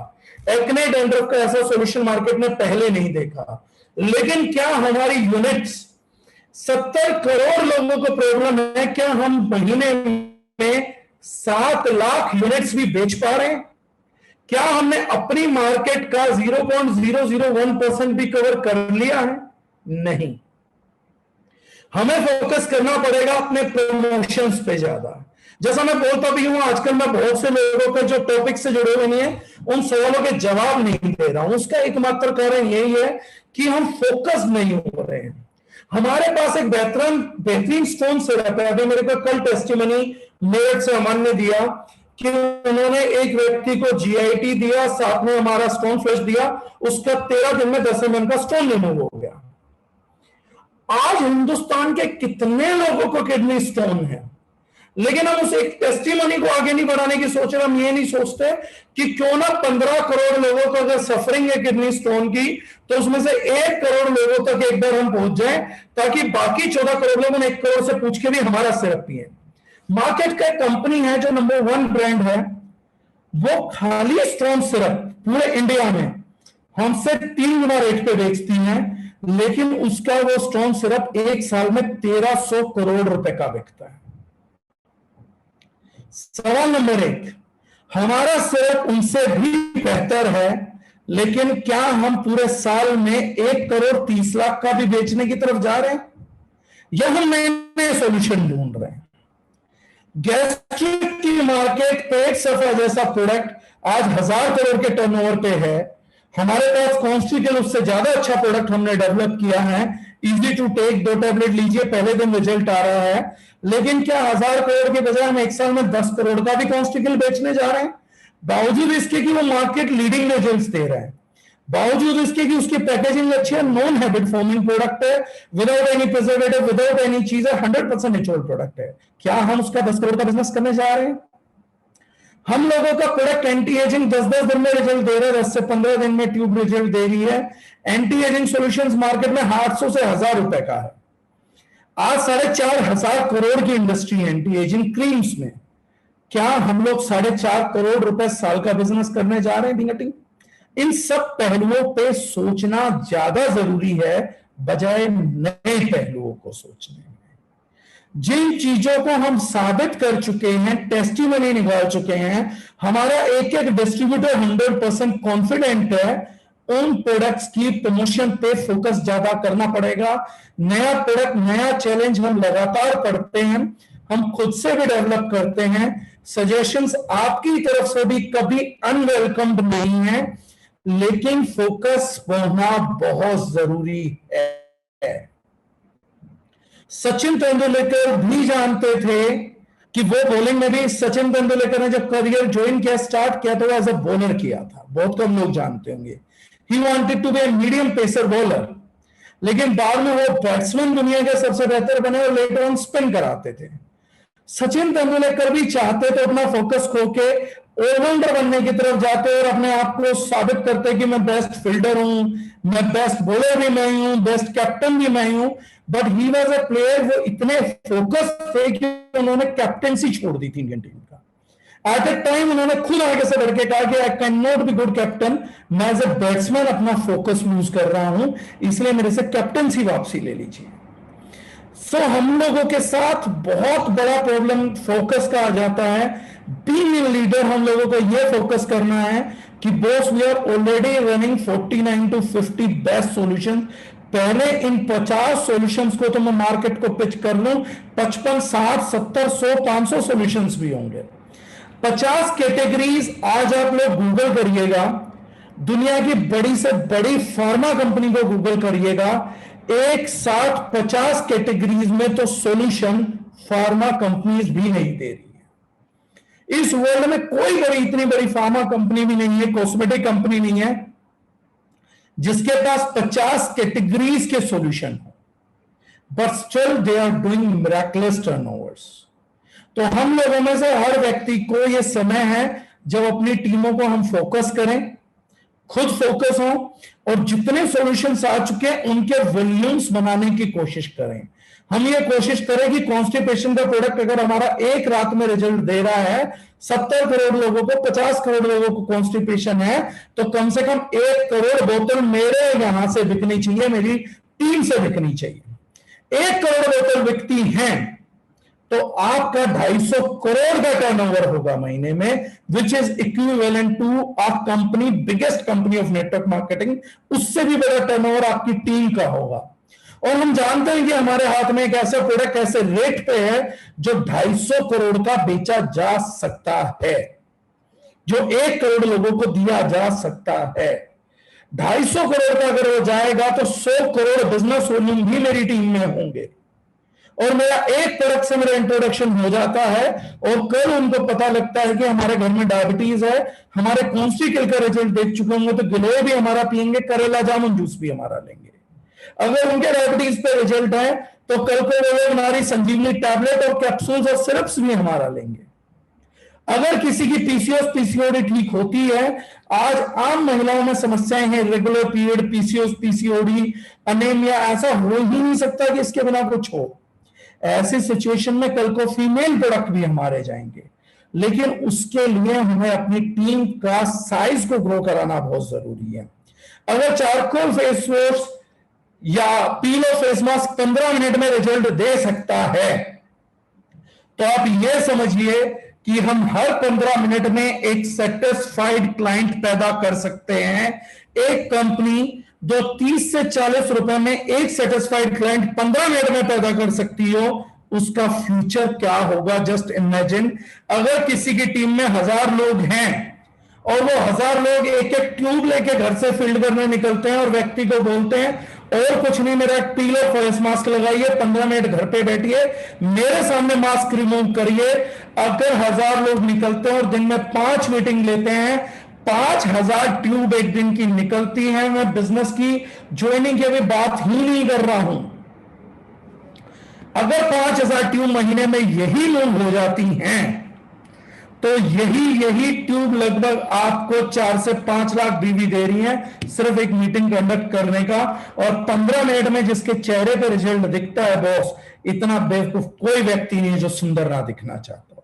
एक्ने डैंड्रफ का ऐसा सॉल्यूशन मार्केट में पहले नहीं देखा। लेकिन क्या हमारी यूनिट्स, 70 करोड़ लोगों को प्रॉब्लम है, क्या हम महीने में 7 लाख यूनिट्स भी बेच पा रहे हैं? क्या हमने अपनी मार्केट का 0.001% भी कवर कर लिया है? नहीं। हमें फोकस करना पड़ेगा अपने प्रमोशंस पे ज्यादा। जैसा मैं बोलता भी हूं, आजकल मैं बहुत से लोगों के जो टॉपिक से जुड़े हुए नहीं है, उन सवालों के जवाब नहीं दे रहा हूं। उसका एकमात्र कारण यही है कि हम फोकस नहीं हो रहे हैं। हमारे पास एक बेहतरीन स्टोन सिरप है। अभी मेरे को कल टेस्टिमनी मेरठ से अमन ने दिया कि उन्होंने एक व्यक्ति को जीआईटी दिया, साथ में हमारा स्टोन फ्लश दिया, उसका 13 दिन में 10 mm का स्टोन रिमूव हो गया। आज हिंदुस्तान के कितने लोगों को किडनी स्टोन है, लेकिन हम उस एक टेस्टिमनी को आगे नहीं बढ़ाने की सोच रहे। हम ये नहीं सोचते कि क्यों ना 15 करोड़ लोगों को अगर सफरिंग है किडनी स्टोन की, तो उसमें से 1 करोड़ लोगों तक एक बार हम पहुंच जाएं, ताकि बाकी 14 करोड़ लोगों ने 1 करोड़ से पूछ के भी हमारा सिरप पिए। मार्केट का कंपनी है जो नंबर 1 ब्रांड है, वो खाली स्टोन सिरप पूरे इंडिया में हमसे 3 गुना रेट पे बेचती है, लेकिन उसका वो स्टोन सिरप एक साल में 1300 करोड़ रुपए का बिकता है। सवाल नंबर 1, हमारा सिरप उनसे भी बेहतर है, लेकिन क्या हम पूरे साल में 1 करोड़ 30 लाख का भी बेचने की तरफ जा रहे हैं, या हम नए नए सोल्यूशन ढूंढ रहे हैं? गैस्ट्रिक की मार्केट, पेट सफा जैसा प्रोडक्ट आज 1000 करोड़ के टर्नओवर पे है। हमारे पास कॉन्स्टिकल उससे ज्यादा अच्छा प्रोडक्ट हमने डेवलप किया है, इजी टू टेक, 2 टैबलेट लीजिए, पहले दिन रिजल्ट आ रहा है। लेकिन क्या 1000 करोड़ के बजाय हम एक साल में 10 करोड़ का भी कॉन्स्टिकल बेचने जा रहे हैं? बावजूद इसके कि वो मार्केट लीडिंग रिजल्ट्स दे रहा है, बावजूद इसके कि उसकी पैकेजिंग अच्छी है, नॉन हैबिट फॉर्मिंग प्रोडक्ट है, without any preservative, without any चीज है, 100% नेचुरल प्रोडक्ट है, क्या हम उसका 10 करोड़ का बिजनेस करने जा रहे हैं? हम लोगों का प्रोडक्ट एंटी एजिंग 10-10 दिन में रिजल्ट दे रहा है, 10 से 15 दिन में ट्यूब रिजल्ट दे रही है। एंटी एजिंग सॉल्यूशंस मार्केट में 800 से 1000 रुपए का है। आज 4,500 करोड़ की इंडस्ट्री है एंटी एजिंग क्रीम्स में। क्या हम लोग 4.5 करोड़ रुपए साल का बिजनेस करने जा रहे हैं टीम? इन सब पहलुओं पे सोचना ज्यादा जरूरी है बजाय नए पहलुओं को सोचने में। जिन चीजों को हम साबित कर चुके हैं, टेस्टिमनी निकाल चुके हैं, हमारा एक एक डिस्ट्रीब्यूटर 100% कॉन्फिडेंट है, उन प्रोडक्ट्स की प्रमोशन पे फोकस ज्यादा करना पड़ेगा। नया प्रोडक्ट, नया चैलेंज हम लगातार करते हैं, हम खुद से भी डेवलप करते हैं। सजेशंस आपकी तरफ से भी कभी अनवेलकम्ड नहीं है, लेकिन फोकस होना बहुत जरूरी है। सचिन तेंदुलकर भी जानते थे कि वो बॉलिंग में भी, सचिन तेंदुलकर ने जब करियर ज्वाइन किया, स्टार्ट किया तो एज अ बॉलर किया था, बहुत कम लोग जानते होंगे। He wanted to be a medium pacer bowler, लेकिन बाद में वो बैट्समैन दुनिया के सबसे बेहतर बने और लेटर ऑन स्पिन कराते थे। सचिन तेंदुलकर भी चाहते थे अपना फोकस खो के ऑलराउंडर बनने की तरफ जाते और अपने आप को साबित करते कि मैं बेस्ट फील्डर हूं, मैं बेस्ट बॉलर भी मैं हूं, बेस्ट कैप्टन भी मैं हूं। But he was a player, वो इतने फोकस थे कि उन्होंने कैप्टेंसी छोड़ दी थी इंडियन टीम का। एट ए टाइम उन्होंने खुद आगे से बढ़ के कहा कि I can not be good captain, मैं एज ए बैट्समैन अपना फोकस लूज कर रहा हूं, इसलिए मेरे से कैप्टनसी वापसी ले लीजिए। सो हम लोगों के साथ बहुत बड़ा प्रॉब्लम फोकस का आ जाता है। बीइंग ए लीडर हम लोगों को यह फोकस करना है कि boss, we are already running 49 to 50 best solution. पहले इन 50 सॉल्यूशंस को तो मैं मार्केट को पिच कर लूं, 55, 60, 70, 100, 500 सॉल्यूशंस भी होंगे। 50 कैटेगरीज आज आप लोग गूगल करिएगा, दुनिया की बड़ी से बड़ी फार्मा कंपनी को गूगल करिएगा, एक साथ 50 कैटेगरीज में तो सॉल्यूशन फार्मा कंपनीज भी नहीं दे रही है। इस वर्ल्ड में कोई बड़ी, इतनी बड़ी फार्मा कंपनी भी नहीं है, कॉस्मेटिक कंपनी नहीं है जिसके पास 50 कैटेगरीज के सॉल्यूशन हो, but still they are doing miraculous turnovers. तो हम लोगों में से हर व्यक्ति को यह समय है जब अपनी टीमों को हम फोकस करें, खुद फोकस हो और जितने सॉल्यूशंस आ चुके हैं उनके वॉल्यूम्स बनाने की कोशिश करें। हम ये कोशिश करें कि कॉन्स्टिपेशन का प्रोडक्ट अगर हमारा एक रात में रिजल्ट दे रहा है, 70 करोड़ लोगों को, 50 करोड़ लोगों को कॉन्स्टिपेशन है, तो कम से कम 1 करोड़ बोतल मेरे यहां से बिकनी चाहिए, मेरी टीम से बिकनी चाहिए। 1 करोड़ बोतल बिकती हैं तो आपका 250 करोड़ का टर्नओवर होगा महीने में, which is equivalent to a company, biggest company of network marketing. उससे भी बड़ा टर्नओवर आपकी टीम का होगा। और हम जानते हैं कि हमारे हाथ में एक ऐसा प्रोडक्ट ऐसे रेट पे है जो 250 करोड़ का बेचा जा सकता है, जो 1 करोड़ लोगों को दिया जा सकता है। 250 करोड़ का अगर वो जाएगा तो 100 करोड़ बिजनेस वॉल्यूम भी मेरी टीम में होंगे और मेरा एक प्रोडक्ट से मेरा इंट्रोडक्शन हो जाता है और कल उनको पता लगता है कि हमारे घर में डायबिटीज है, हमारे कॉन्स्टिकल का रिजल्ट देख चुके होंगे तो गिलोय भी हमारा पियेंगे, करेला जामुन जूस भी हमारा लेंगे। अगर उनके डायबिटीज पे रिजल्ट है तो कल को वो हमारी संजीवनी टैबलेट और कैप्सूल्स और सिरप्स भी हमारा लेंगे। अगर किसी की पीसीओएस पीसीओडी ठीक होती है, आज आम महिलाओं में समस्याएं हैं, regular period, PCOS PCOD, anaemia, ऐसा हो ही नहीं सकता कि इसके बिना कुछ हो। ऐसी सिचुएशन में कल को फीमेल प्रोडक्ट भी हमारे जाएंगे, लेकिन उसके लिए हमें अपनी टीम का साइज को ग्रो कराना बहुत जरूरी है। अगर चारकोल फेस वॉश या पीलो फेस मास्क 15 मिनट में रिजल्ट दे सकता है, तो आप यह समझिए कि हम हर 15 मिनट में एक सेटिस्फाइड क्लाइंट पैदा कर सकते हैं। एक कंपनी जो 30 से 40 रुपए में एक सेटिस्फाइड क्लाइंट 15 मिनट में पैदा कर सकती हो, उसका फ्यूचर क्या होगा जस्ट इमेजिन। अगर किसी की टीम में 1000 लोग हैं और वो 1000 लोग एक एक ट्यूब लेके घर से फील्ड करने निकलते हैं और व्यक्ति को बोलते हैं और कुछ नहीं, मेरा पीलो फेस मास्क लगाइए, 15 मिनट घर पे बैठिए, मेरे सामने मास्क रिमूव करिए। अगर 1000 लोग निकलते हैं और दिन में 5 मीटिंग लेते हैं, 5000 ट्यूब एक दिन की निकलती है। मैं बिजनेस की ज्वाइनिंग की अभी बात ही नहीं कर रहा हूं। अगर 5000 ट्यूब महीने में यही लोग हो जाती हैं, तो यही ट्यूब लगभग आपको 4 से 5 लाख बीवी दे रही है सिर्फ एक मीटिंग कंडक्ट करने का। और 15 मिनट में जिसके चेहरे पे रिजल्ट दिखता है बॉस, इतना बेवकूफ कोई व्यक्ति नहीं है जो सुंदर ना दिखना चाहता हो।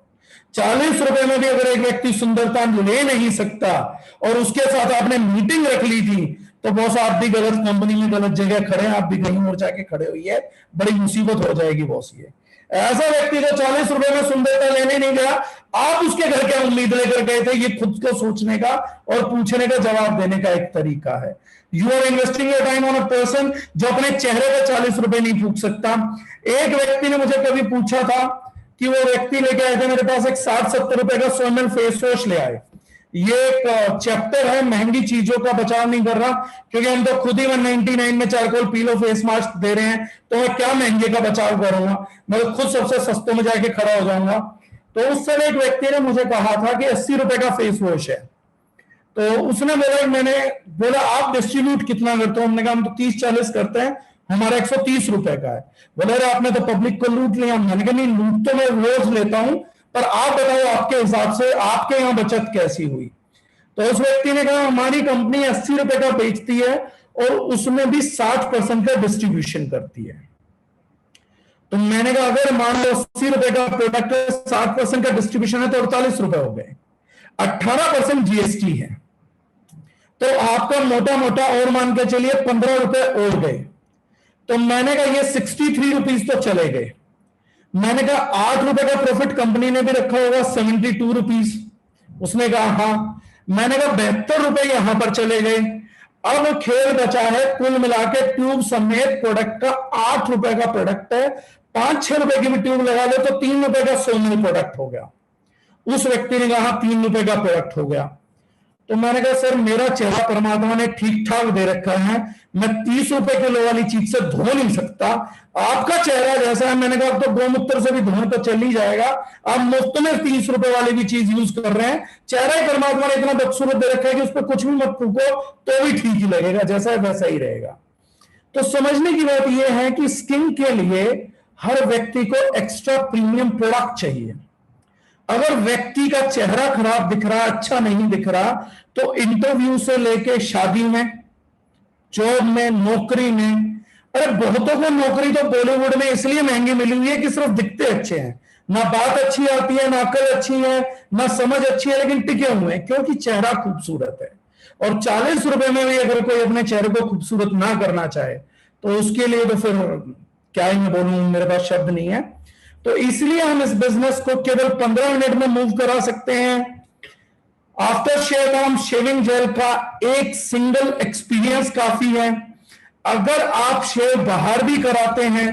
40 रुपए में भी अगर एक व्यक्ति सुंदरता ले नहीं सकता और उसके साथ आपने मीटिंग रख ली थी, तो बॉस आप भी गलत कंपनी में गलत जगह खड़े हैं, आप भी कहीं और जाके खड़े हुई है, बड़ी मुसीबत हो जाएगी बॉस। ये ऐसा व्यक्ति जो 40 रुपए में सुंदरता लेने नहीं गया, आप उसके घर क्या उम्मीद लेकर गए थे, ये खुद को सोचने का और पूछने का जवाब देने का एक तरीका है। You are investing your time on a person जो अपने चेहरे पे 40 रुपए नहीं फूक सकता। एक व्यक्ति ने मुझे कभी पूछा था कि वो व्यक्ति लेके आए थे मेरे पास एक 60-70 रुपए का सोनल फेस वॉश ले आए। ये एक चैप्टर है, महंगी चीजों का बचाव नहीं कर रहा, क्योंकि हम तो खुद ही 199 में चारकोल पीलो फेस मास्क दे रहे हैं, तो मैं क्या महंगे का बचाव करूंगा, मैं तो खुद सबसे सस्ते में जाके खड़ा हो जाऊंगा। तो उस समय एक व्यक्ति ने मुझे कहा था कि 80 रुपए का फेस वॉश है। तो उसने बोला, मैंने बोला आप डिस्ट्रीब्यूट कितना करते हो? हमने कहा हम तो 30-40 करते हैं, हमारा 130 रुपए का है। बोले अरे आपने तो पब्लिक को लूट लिया। मैंने कहा नहीं, लूट तो मैं रोज लेता हूं, पर आप बताओ आपके हिसाब से आपके यहां बचत कैसी हुई? तो उस व्यक्ति ने कहा हमारी कंपनी 80 रुपए का बेचती है और उसमें भी 60% का डिस्ट्रीब्यूशन करती है। तो मैंने कहा अगर मान लो 80 रुपए का प्रोडक्ट 60% का डिस्ट्रीब्यूशन है तो 48 रुपए हो गए, 18% जीएसटी है, तो आपका मोटा मोटा और मान के चलिए 15 रुपए और गए। तो मैंने कहा ये 63 रुपीज तो चले गए। मैंने कहा 8 रुपए का प्रॉफिट कंपनी ने भी रखा होगा, 72 रुपीज। उसने कहा हाँ। मैंने कहा 72 रुपए यहां पर चले गए। अब खेल बचा है कुल मिला के ट्यूब समेत प्रोडक्ट का 8 रुपए का प्रोडक्ट है, 5-6 रुपए की भी ट्यूब लगा लो तो 3 रुपए का सोनल प्रोडक्ट हो गया। उस व्यक्ति ने कहा 3 रुपए का प्रोडक्ट हो गया। तो मैंने कहा सर मेरा चेहरा परमात्मा ने ठीक ठाक दे रखा है, मैं 30 रुपए किलो वाली चीज से धो नहीं सकता। आपका चेहरा जैसा है, मैंने कहा अब तो गोमूत्र से भी धोने तो चल ही जाएगा, आप मुफ्त में 30 रुपए वाली भी चीज यूज कर रहे हैं। चेहरा ही परमात्मा ने इतना बदसूरत दे रखा है कि उस पर कुछ भी मत फूको तो भी ठीक ही लगेगा, जैसा है वैसा ही रहेगा। तो समझने की बात यह है कि स्किन के लिए हर व्यक्ति को एक्स्ट्रा प्रीमियम प्रोडक्ट चाहिए। अगर व्यक्ति का चेहरा खराब दिख रहा, अच्छा नहीं दिख रहा, तो इंटरव्यू से लेके शादी में, जॉब में, नौकरी में, अरे बहुतों को नौकरी तो बॉलीवुड में इसलिए महंगी मिली हुई है कि सिर्फ दिखते अच्छे हैं, ना बात अच्छी आती है, ना अकल अच्छी है, ना समझ अच्छी है, लेकिन टिके हुए हैं क्योंकि चेहरा खूबसूरत है। और 40 रुपए में भी अगर कोई अपने चेहरे को खूबसूरत ना करना चाहे तो उसके लिए तो फिर क्या ही मैं बोलूं, मेरे पास शब्द नहीं है। तो इसलिए हम इस बिजनेस को केवल 15 मिनट में मूव करा सकते हैं। आफ्टर शेव हम शेविंग जेल का एक सिंगल एक्सपीरियंस काफी है। अगर आप शेव बाहर भी कराते हैं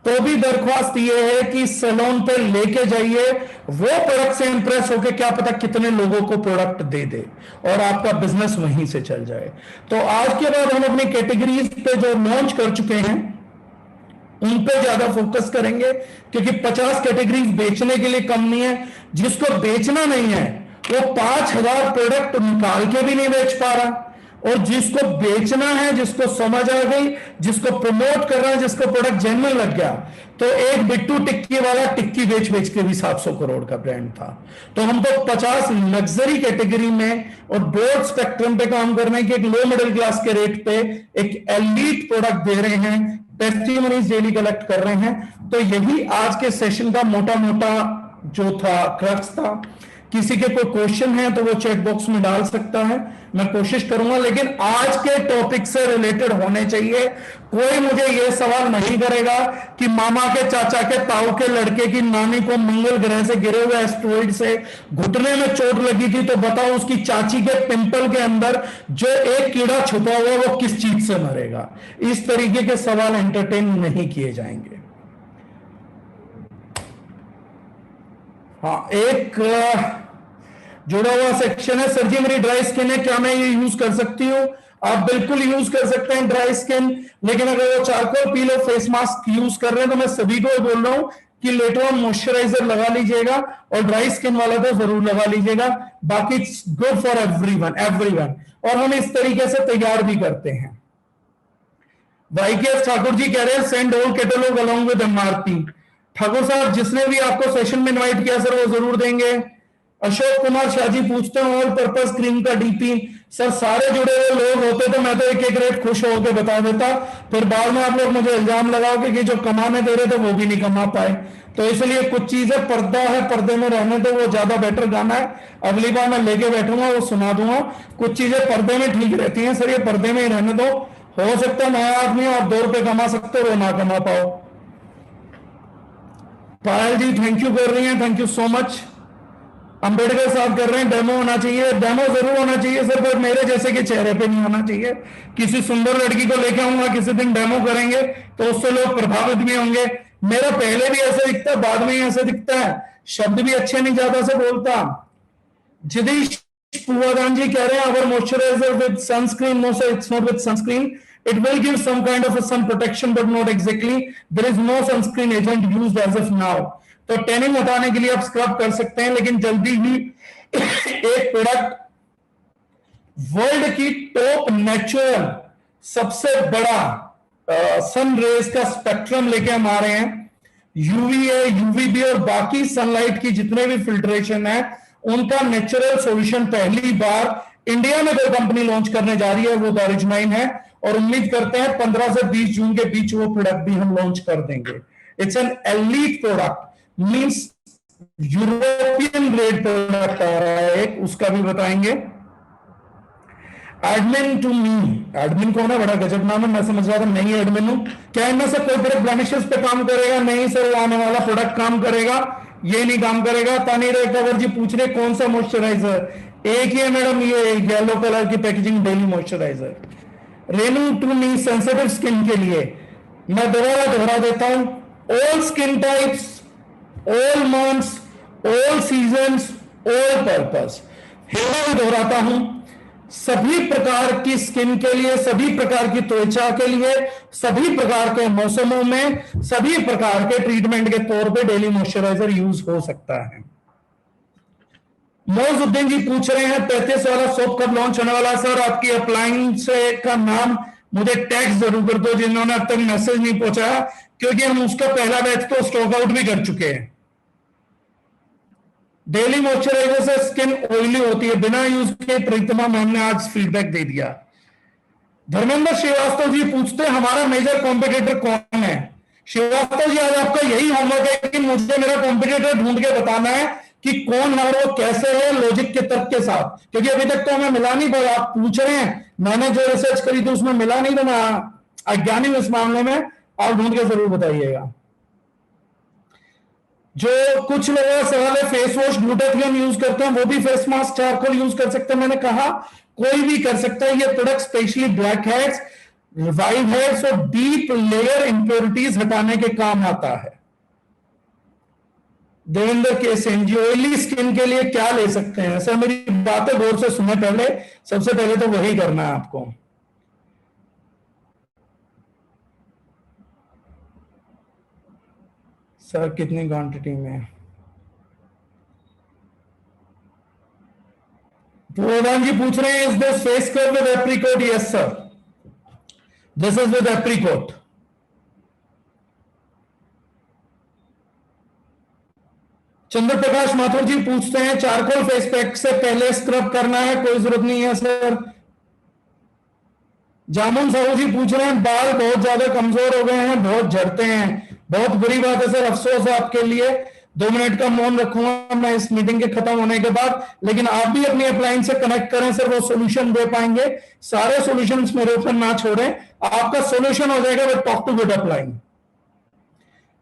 तो भी दरख्वास्त यह है कि सैलून पे लेके जाइए, वो प्रोडक्ट से इंप्रेस होकर क्या पता कितने लोगों को प्रोडक्ट दे दे और आपका बिजनेस वहीं से चल जाए। तो आज के बाद हम अपनी कैटेगरीज पे जो लॉन्च कर चुके हैं उन पे ज्यादा फोकस करेंगे, क्योंकि 50 कैटेगरीज बेचने के लिए कम नहीं है। जिसको बेचना नहीं है वो 5000 प्रोडक्ट निकाल के भी नहीं बेच पा रहा, और जिसको बेचना है, जिसको समझ आ गई, जिसको प्रमोट कर रहा है, जिसको प्रोडक्ट जेन्युइन लग गया, तो एक बिट्टू टिक्की वाला टिक्की बेच बेच के भी 700 करोड़ का ब्रांड था। तो हम तो 50 लग्जरी कैटेगरी में और ब्रॉड स्पेक्ट्रम पे काम कर रहे हैं कि एक लो मिडिल क्लास के रेट पे एक एलीट प्रोडक्ट दे रहे हैं, टेस्टिमोनीज डेली कलेक्ट कर रहे हैं। तो यही आज के सेशन का मोटा मोटा जो था क्रक्स था। किसी के कोई क्वेश्चन है तो वो चैट बॉक्स में डाल सकता है, मैं कोशिश करूंगा, लेकिन आज के टॉपिक से रिलेटेड होने चाहिए। कोई मुझे ये सवाल नहीं करेगा कि मामा के चाचा के ताऊ के लड़के की नानी को मंगल ग्रह से गिरे हुए एस्टेरॉइड से घुटने में चोट लगी थी, तो बताओ उसकी चाची के पिंपल के अंदर जो एक कीड़ा छुपा हुआ वो किस चीज से मरेगा। इस तरीके के सवाल एंटरटेन नहीं किए जाएंगे। हाँ, एक जुड़ा हुआ सेक्शन है, सर जी मेरी ड्राई स्किन है, क्या मैं ये यूज कर सकती हूँ? आप बिल्कुल यूज कर सकते हैं ड्राई स्किन, लेकिन अगर वो चारकोल पील और फेस मास्क यूज कर रहे हैं तो मैं सभी को बोल रहा हूं कि लेटर ऑन मॉइस्चराइजर लगा लीजिएगा और ड्राई स्किन वाला तो जरूर लगा लीजिएगा। बाकी it's good for everyone everyone. और हम इस तरीके से तैयार भी करते हैं। वाईकेएस ठाकुर जी कह रहे हैं send all catalogue along with MRP. Thakur साहब जिसने भी आपको सेशन में इनवाइट किया सर वो जरूर देंगे। अशोक कुमार शाह जी पूछते हैं ऑल पर्पस क्रीम का डीपी। सर सारे जुड़े हुए लोग होते तो मैं तो एक एक रेट खुश होकर बता देता, फिर बाद में आप लोग मुझे इल्जाम लगाओगे कि जो कमाने दे रहे थे वो भी नहीं कमा पाए। तो इसलिए कुछ चीजें पर्दा है, पर्दे में रहने दो, वो ज्यादा बेटर गाना है। अगली बार मैं लेके बैठूंगा वो सुना दूंगा। कुछ चीजें पर्दे में ठीक रहती हैं सर, ये पर्दे में ही रहने दो। हो सकता है नया आदमी आप 2 रुपए कमा सकते हो, वो ना कमा पाओ। पायल जी थैंक यू कर रही हैं, thank you so much. Ambedkar साहब कर रहे हैं डेमो होना चाहिए। डेमो जरूर होना चाहिए सर, पर मेरे जैसे के चेहरे पे नहीं होना चाहिए। किसी सुंदर लड़की को लेके आऊंगा, किसी दिन डेमो करेंगे तो उससे लोग प्रभावित भी होंगे। मेरा पहले भी ऐसे दिखता है, बाद में ही ऐसे दिखता है, शब्द भी अच्छे नहीं ज्यादा से बोलता। जगदीश पूवादान जी कह रहे हैं our moisturiser with sunscreen, no sir it's not with sunscreen, it will give some kind of a sun protection but not exactly, there is no sunscreen agent used as of now। तो tanning हटाने के लिए आप scrub कर सकते हैं, लेकिन जल्दी ही एक प्रोडक्ट वर्ल्ड की टॉप नेचुरल सबसे बड़ा सन रेज का स्पेक्ट्रम लेके हम आ रहे हैं। यूवीए, यूवीबी और बाकी सनलाइट की जितने भी फिल्ट्रेशन है उनका नेचुरल सॉल्यूशन पहली बार इंडिया में कोई कंपनी लॉन्च करने जा रही है, वो ऑरिजिनाइन है। और उम्मीद करते हैं 15 से 20 जून के बीच वो प्रोडक्ट भी हम लॉन्च कर देंगे। It's an elite product, means European grade product आ रहा है एक, उसका भी बताएंगे। एडमिन टू मी, एडमिन कौन है? बड़ा गजब नाम है, मैं समझ रहा था नहीं एडमिन हूं। क्या इनमें से कोई प्रोडक्ट ब्लेमिशेस पे काम करेगा? नहीं सर, वो आने वाला प्रोडक्ट काम करेगा, ये नहीं काम करेगा। तानीर कंवर जी पूछ रहे कौन सा मॉइस्चराइजर? एक ही है मैडम, ये येलो कलर की पैकेजिंग डेली मॉइस्चराइजर। रेनू टू नी सेंसिटिव स्किन के लिए मैं दोबारा दोहरा देता हूं, all skin types, all months, all seasons, all purpose. फिर दोहराता हूं, सभी प्रकार की स्किन के लिए, सभी प्रकार की त्वचा के लिए, सभी प्रकार के मौसमों में, सभी प्रकार के ट्रीटमेंट के तौर पे डेली मॉइस्चराइजर यूज हो सकता है। मोजुद्दीन जी पूछ रहे हैं 35 वाला सोप कब लॉन्च होने वाला? सर आपकी अप्लायंस का नाम मुझे टैक्स जरूर कर दो जिन्होंने अब तक मैसेज नहीं पहुंचाया, क्योंकि हम उसका पहला बैच तो स्टॉक आउट भी कर चुके हैं। डेली मॉइस्चराइजर से स्किन ऑयली होती है बिना यूज के, प्रीतमा मैम ने आज फीडबैक दे दिया। धर्मेंद्र श्रीवास्तव जी पूछते हैं हमारा मेजर कॉम्पिटिटर कौन है? श्रीवास्तव जी आज आपका यही होमवर्क है कि मुझे मेरा कॉम्पिटिटर ढूंढ के बताना है कि कौन है और वो कैसे है, लॉजिक के तर्क के साथ, क्योंकि अभी तक तो हमें मिला नहीं। पर आप पूछ रहे हैं, मैंने जो रिसर्च करी थी उसमें मिला नहीं, तो मैं अज्ञानी हूं इस मामले में, आप ढूंढ के जरूर बताइएगा। जो कुछ लोगों का सवाल है फेस वॉश ग्लूटाथियन यूज करते हैं, वो भी फेस मास्क चारकोल यूज कर सकते हैं। मैंने कहा कोई भी कर सकता है ये product, specially black heads, white heads और डीप लेयर इंप्योरिटीज हटाने के काम आता है। देवेंद्र के सेन जी ऑयली स्किन के लिए क्या ले सकते हैं? सर मेरी बातें गौर से सुने पहले, सबसे पहले तो वही करना है आपको। सर कितनी क्वांटिटी में? पूर्वान जी पूछ रहे हैं is this face scrub with apricot? Yes sir, this is with apricot. Chandra Prakash Mathur ji पूछते हैं चारकोल फेस पैक से पहले स्क्रब करना है? कोई जरूरत नहीं है सर। जामुन साहू जी पूछ रहे हैं बाल बहुत ज्यादा कमजोर हो गए हैं, बहुत झड़ते हैं। बहुत बुरी बात है सर, अफसोस है आपके लिए। 2 मिनट का मौन रखूंगा मैं इस मीटिंग के खत्म होने के बाद, लेकिन आप भी अपनी अप्लायंस से कनेक्ट करें सर, वो सोल्यूशन दे पाएंगे। सारे सोल्यूशंस मेरे ऊपर ना छोड़ें, आपका सोल्यूशन हो जाएगा with talk to good applying.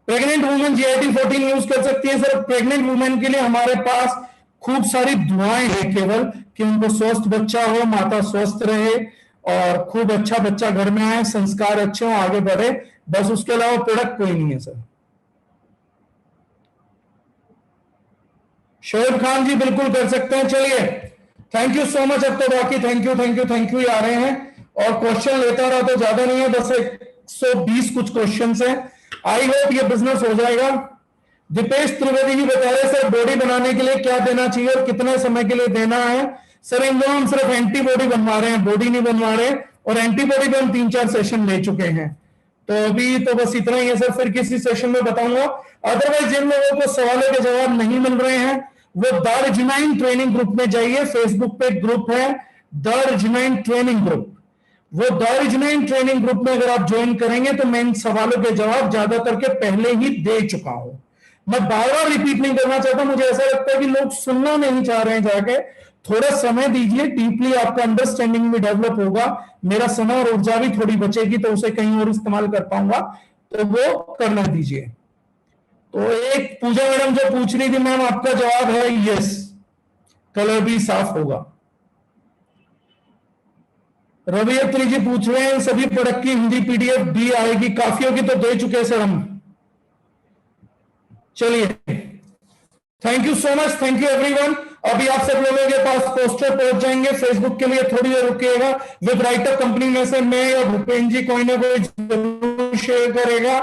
Pregnant women GIT 14 use कर सकती है सर। प्रेग्नेंट वुमेन के लिए हमारे पास खूब सारी दुआएं हैं, केवल कि उनको स्वस्थ बच्चा हो, माता स्वस्थ रहे और खूब अच्छा बच्चा घर में आए, संस्कार अच्छे हो, आगे बढ़े, बस उसके अलावा प्रोडक्ट कोई नहीं है सर। शोएब खान जी बिल्कुल कर सकते हैं। चलिए थैंक यू सो मच। अब तो बाकी thank you thank you thank you आ रहे हैं। और क्वेश्चन लेता रहा तो ज्यादा नहीं है, बस 120 कुछ क्वेश्चन है। आई होप ये बिजनेस हो जाएगा। दीपेश त्रिवेदी जी बता रहे सर बॉडी बनाने के लिए क्या देना चाहिए और कितने समय के लिए देना है? सर इन दोनों हम सिर्फ एंटीबॉडी बनवा रहे हैं, बॉडी नहीं बनवा रहे, और एंटीबॉडी पे हम 3-4 सेशन ले चुके हैं, तो अभी तो बस इतना ही है सर, फिर किसी सेशन में बताऊंगा। अदरवाइज जिन लोगों को सवालों के जवाब नहीं मिल रहे हैं वो द रिजनाइन ट्रेनिंग ग्रुप में जाइए, फेसबुक पे ग्रुप है द रिजनाइन ट्रेनिंग ग्रुप। वो द रिजनाइन ट्रेनिंग ग्रुप में अगर आप ज्वाइन करेंगे तो मैं इन सवालों के जवाब ज्यादातर के पहले ही दे चुका हूं। मैं बार बार रिपीट नहीं करना चाहता, मुझे ऐसा लगता है कि लोग सुनना नहीं चाह रहे हैं जाके। थोड़ा समय दीजिए, डीपली आपका अंडरस्टैंडिंग भी डेवलप होगा, मेरा समय और ऊर्जा भी थोड़ी बचेगी तो उसे कहीं और इस्तेमाल कर पाऊंगा, तो वो करना दीजिए। तो एक पूजा मैडम जो पूछ रही थी मैम, आपका जवाब है यस, कलर भी साफ होगा। रवि अत्री जी पूछ रहे हैं सभी प्रोडक्ट की हिंदी पीडीएफ भी आएगी? काफियों की तो दे चुके हैं सर हम। चलिए, thank you so much, thank you everyone. अभी आप सब लोगों के पास पोस्टर पहुंच जाएंगे, फेसबुक के लिए थोड़ी देर रुकिएगा। वेब राइटर कंपनी में से मैं या भूपेन जी कोई ना कोई जरूर शेयर करेगा।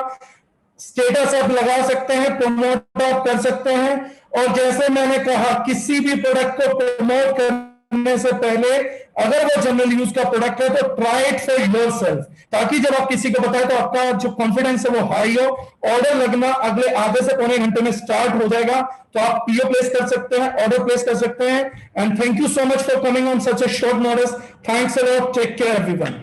स्टेटस आप लगा सकते हैं, प्रमोट आप कर सकते हैं, और जैसे मैंने कहा किसी भी प्रोडक्ट को प्रमोट करने से पहले अगर वो जनरल यूज का प्रोडक्ट है तो ट्राई इट फॉर योरसेल्फ, ताकि जब आप किसी को बताएं तो आपका जो कॉन्फिडेंस है वो हाई हो। ऑर्डर लगना अगले आधे से पौने घंटे में स्टार्ट हो जाएगा, तो आप पीओ प्लेस कर सकते हैं, ऑर्डर प्लेस कर सकते हैं। And thank you so much for coming on such a short notice. Thanks a lot, take care everyone.